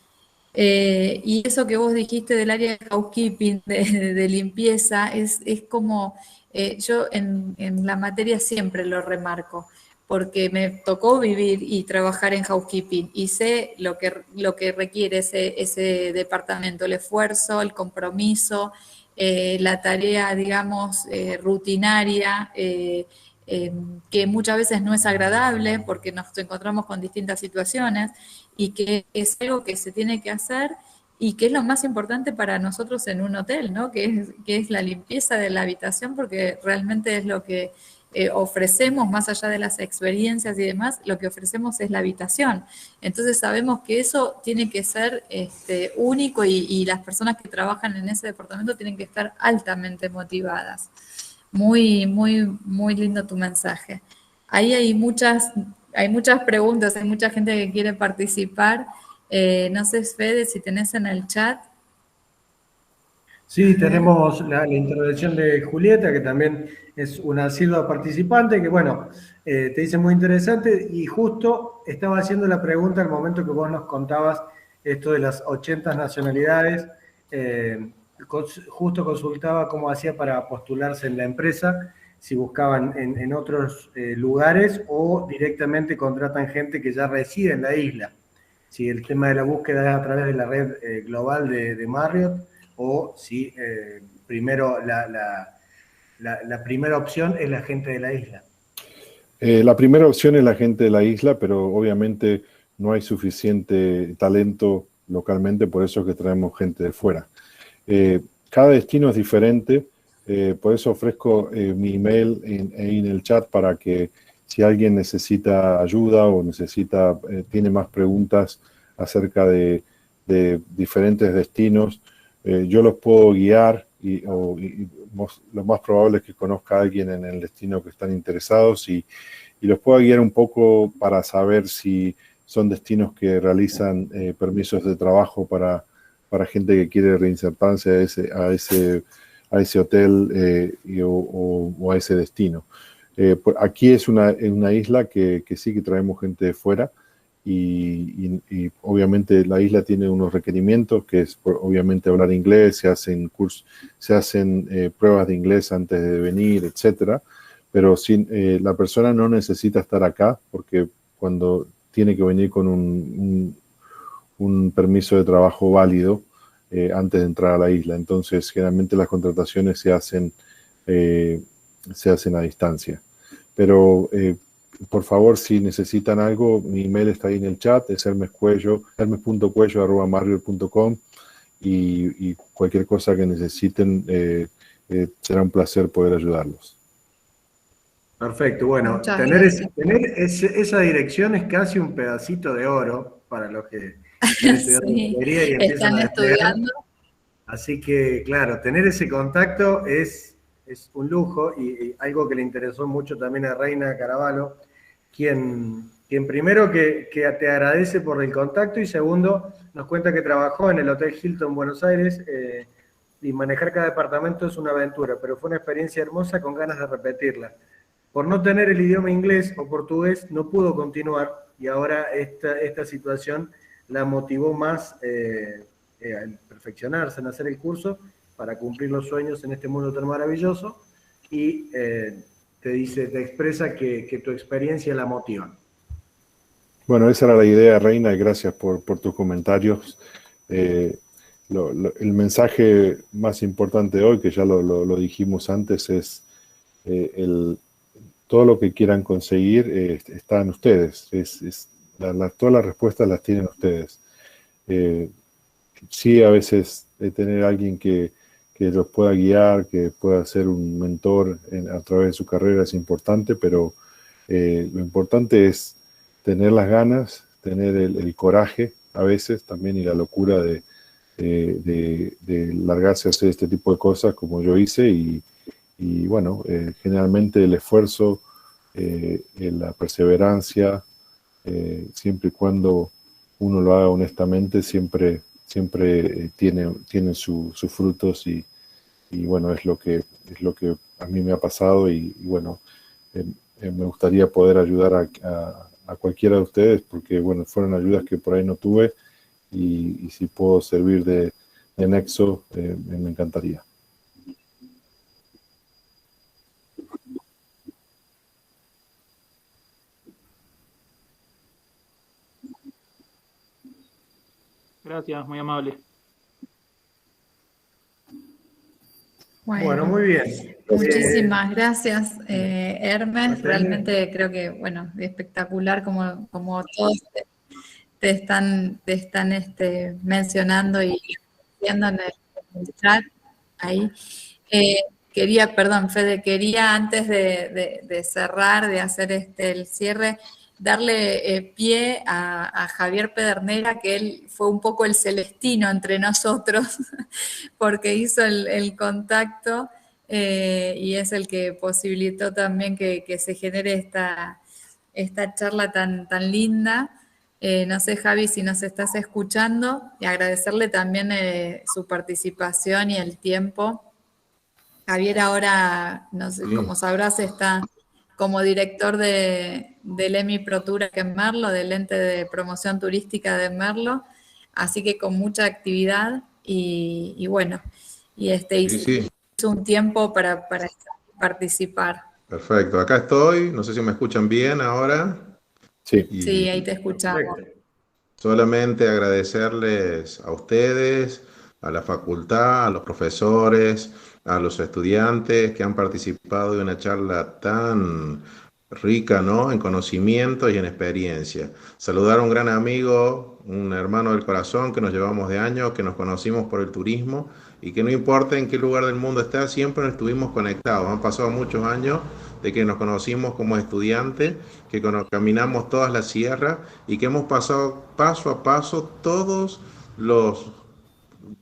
Y eso que vos dijiste del área de housekeeping, de limpieza, es como, yo en la materia siempre lo remarco, porque me tocó vivir y trabajar en housekeeping y sé lo que requiere ese departamento, el esfuerzo, el compromiso, la tarea, digamos, rutinaria, que muchas veces no es agradable porque nos encontramos con distintas situaciones y que es algo que se tiene que hacer y que es lo más importante para nosotros en un hotel, ¿no? Que es la limpieza de la habitación, porque realmente es lo que ofrecemos, más allá de las experiencias y demás, lo que ofrecemos es la habitación. Entonces sabemos que eso tiene que ser único y las personas que trabajan en ese departamento tienen que estar altamente motivadas. Muy, muy, muy lindo tu mensaje. Ahí hay muchas preguntas, hay mucha gente que quiere participar. No sé, Fede, si tenés en el chat. Sí, tenemos la intervención de Julieta, que también es una asidua participante, que bueno, te dice muy interesante, y justo estaba haciendo la pregunta al momento que vos nos contabas esto de las 80 nacionalidades, justo consultaba cómo hacía para postularse en la empresa, si buscaban en otros lugares o directamente contratan gente que ya reside en la isla. Si el tema de la búsqueda es a través de la red global de Marriott, o si primero la primera opción es la gente de la isla. La primera opción es la gente de la isla, pero obviamente no hay suficiente talento localmente, por eso es que traemos gente de fuera. Cada destino es diferente, por eso ofrezco mi email en el chat para que si alguien necesita ayuda o tiene más preguntas acerca de diferentes destinos, yo los puedo guiar y lo más probable es que conozca a alguien en el destino que están interesados y los puedo guiar un poco para saber si son destinos que realizan permisos de trabajo para gente que quiere reinsertarse a ese hotel o a ese destino. Aquí es una isla que sí que traemos gente de fuera y obviamente la isla tiene unos requerimientos que es obviamente hablar inglés, se hacen pruebas de inglés antes de venir, etcétera, pero la persona no necesita estar acá porque cuando tiene que venir con un permiso de trabajo válido antes de entrar a la isla. Entonces, generalmente las contrataciones se hacen a distancia. Pero, por favor, si necesitan algo, mi email está ahí en el chat, es hermes.cuello@marriott.com y cualquier cosa que necesiten, será un placer poder ayudarlos. Perfecto, bueno, tener esa dirección es casi un pedacito de oro para los que están estudiando ingeniería y empiezan a estudiando. Así que, claro, tener ese contacto es un lujo y algo que le interesó mucho también a Reina Caraballo, quien primero que te agradece por el contacto y segundo nos cuenta que trabajó en el Hotel Hilton Buenos Aires y manejar cada departamento es una aventura, pero fue una experiencia hermosa con ganas de repetirla. Por no tener el idioma inglés o portugués no pudo continuar y ahora esta situación la motivó más a perfeccionarse, en hacer el curso para cumplir los sueños en este mundo tan maravilloso y te expresa que tu experiencia la motiva. Bueno, esa era la idea, Reina, y gracias por tus comentarios. El mensaje más importante hoy, que ya lo dijimos antes, es todo lo que quieran conseguir está en ustedes. Todas las respuestas las tienen ustedes. Sí, a veces tener alguien que los pueda guiar, que pueda ser un mentor a través de su carrera es importante, pero lo importante es tener las ganas, tener el coraje a veces también y la locura de largarse a hacer este tipo de cosas como yo hice y bueno, generalmente el esfuerzo, la perseverancia, siempre y cuando uno lo haga honestamente, siempre tienen sus frutos y bueno, es lo que a mí me ha pasado y bueno, me gustaría poder ayudar a cualquiera de ustedes, porque bueno, fueron ayudas que por ahí no tuve y si puedo servir de nexo, me encantaría. Gracias, muy amable. Bueno, muy bien. Muchísimas gracias, Hermes. Realmente creo que, bueno, espectacular como todos te están mencionando y viendo en el chat ahí. Perdón, Fede, quería antes de cerrar, de hacer el cierre, darle pie a Javier Pedernera, que él fue un poco el celestino entre nosotros, porque hizo el contacto y es el que posibilitó también que se genere esta charla tan linda. No sé, Javi, si nos estás escuchando, y agradecerle también su participación y el tiempo. Javier ahora, no sé, como sabrás, está como director del EMI ProTour en Merlo, del ente de promoción turística de Merlo, así que con mucha actividad y bueno, hizo un tiempo para participar. Perfecto, acá estoy, no sé si me escuchan bien ahora. Sí, ahí te escuchamos. Solamente agradecerles a ustedes, a la facultad, a los profesores, a los estudiantes que han participado de una charla tan rica, ¿no?, en conocimiento y en experiencia. Saludar a un gran amigo, un hermano del corazón que nos llevamos de años, que nos conocimos por el turismo y que no importa en qué lugar del mundo está, siempre nos estuvimos conectados. Han pasado muchos años de que nos conocimos como estudiantes, que caminamos todas las sierras y que hemos pasado paso a paso todos los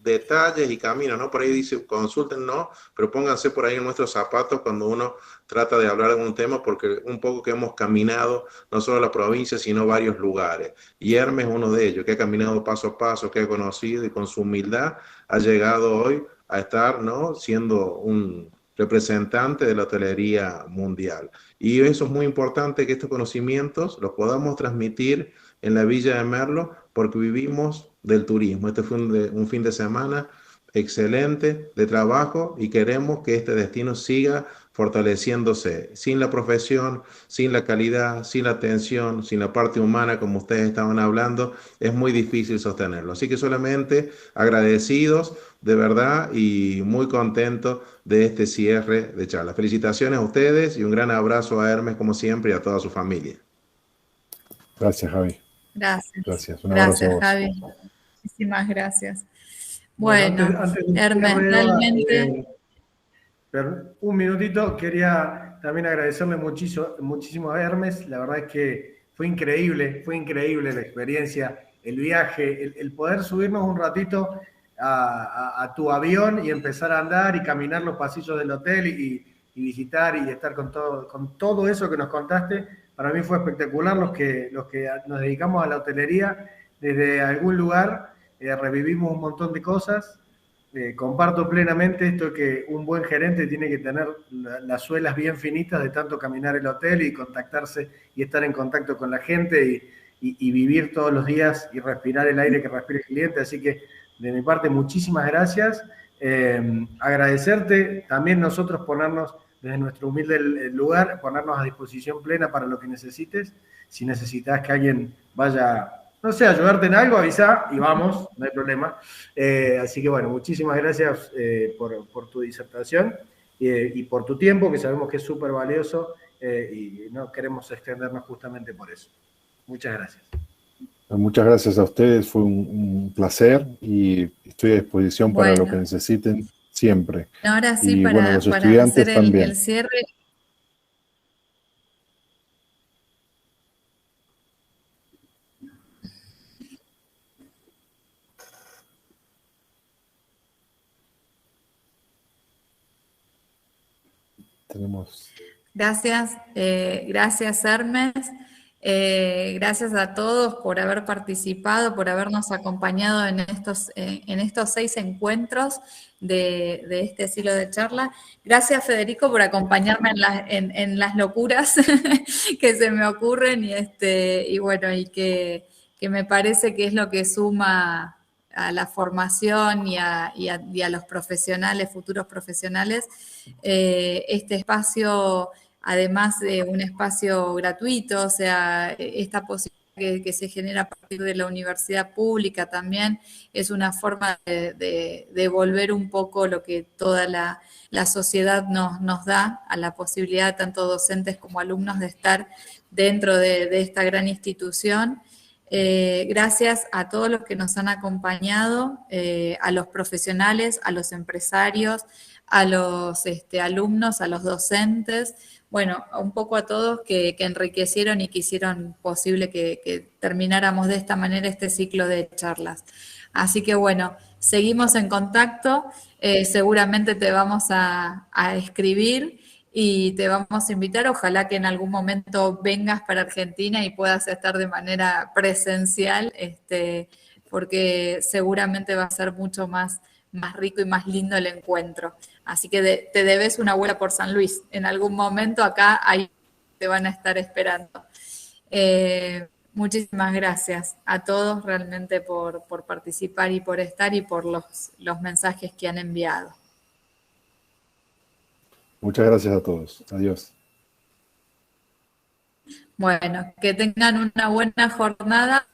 detalles y caminos, ¿no? Por ahí dice, consulten, no, pero pónganse por ahí en nuestros zapatos cuando uno trata de hablar de un tema, porque un poco que hemos caminado no solo la provincia, sino varios lugares. Y Hermes es uno de ellos, que ha caminado paso a paso, que ha conocido y con su humildad ha llegado hoy a estar, ¿no?, siendo un representante de la hotelería mundial. Y eso es muy importante, que estos conocimientos los podamos transmitir en la Villa de Merlo, porque vivimos del turismo. Este fue un fin de semana excelente de trabajo y queremos que este destino siga fortaleciéndose. Sin la profesión, sin la calidad, sin la atención, sin la parte humana, como ustedes estaban hablando, es muy difícil sostenerlo. Así que solamente agradecidos de verdad y muy contentos de este cierre de charla. Felicitaciones a ustedes y un gran abrazo a Hermes, como siempre, y a toda su familia. Gracias, Javi. Gracias. Un abrazo a vos. Javi. Muchísimas gracias. Bueno, antes Hermes, realmente... un minutito, quería también agradecerle muchísimo a Hermes. La verdad es que fue increíble la experiencia, el viaje, el poder subirnos un ratito a tu avión y empezar a andar y caminar los pasillos del hotel y visitar y estar con todo eso que nos contaste. Para mí fue espectacular. Los que nos dedicamos a la hotelería, desde algún lugar revivimos un montón de cosas. Comparto plenamente esto, que un buen gerente tiene que tener las suelas bien finitas de tanto caminar el hotel y contactarse y estar en contacto con la gente y vivir todos los días y respirar el aire que respira el cliente. Así que de mi parte, muchísimas gracias. Agradecerte también, nosotros ponernos desde nuestro humilde lugar, ponernos a disposición plena para lo que necesites. Si necesitas que alguien vaya, no sé, ayudarte en algo, avisa y vamos, no hay problema. Así que bueno, muchísimas gracias por tu disertación y por tu tiempo, que sabemos que es súper valioso y no queremos extendernos justamente por eso. Muchas gracias. Muchas gracias a ustedes, fue un placer y estoy a disposición para lo que necesiten siempre. Ahora sí, y para los estudiantes hacer también. El cierre. Gracias, gracias Hermes. Gracias a todos por haber participado, por habernos acompañado en estos 6 encuentros de este ciclo de charla. Gracias, Federico, por acompañarme en las locuras que se me ocurren y bueno, y que me parece que es lo que suma a la formación y a los profesionales, futuros profesionales, este espacio, además de un espacio gratuito, o sea, esta posibilidad que se genera a partir de la universidad pública también es una forma de devolver un poco lo que toda la sociedad nos da, a la posibilidad, tanto docentes como alumnos, de estar dentro de esta gran institución. Gracias a todos los que nos han acompañado, a los profesionales, a los empresarios, a los alumnos, a los docentes, bueno, un poco a todos que enriquecieron y que hicieron posible que termináramos de esta manera este ciclo de charlas. Así que bueno, seguimos en contacto, seguramente te vamos a escribir y te vamos a invitar, ojalá que en algún momento vengas para Argentina y puedas estar de manera presencial, porque seguramente va a ser mucho más rico y más lindo el encuentro. Así que te debes una vuelta por San Luis. En algún momento acá ahí te van a estar esperando. Muchísimas gracias a todos realmente por participar y por estar y por los mensajes que han enviado. Muchas gracias a todos. Adiós. Bueno, que tengan una buena jornada.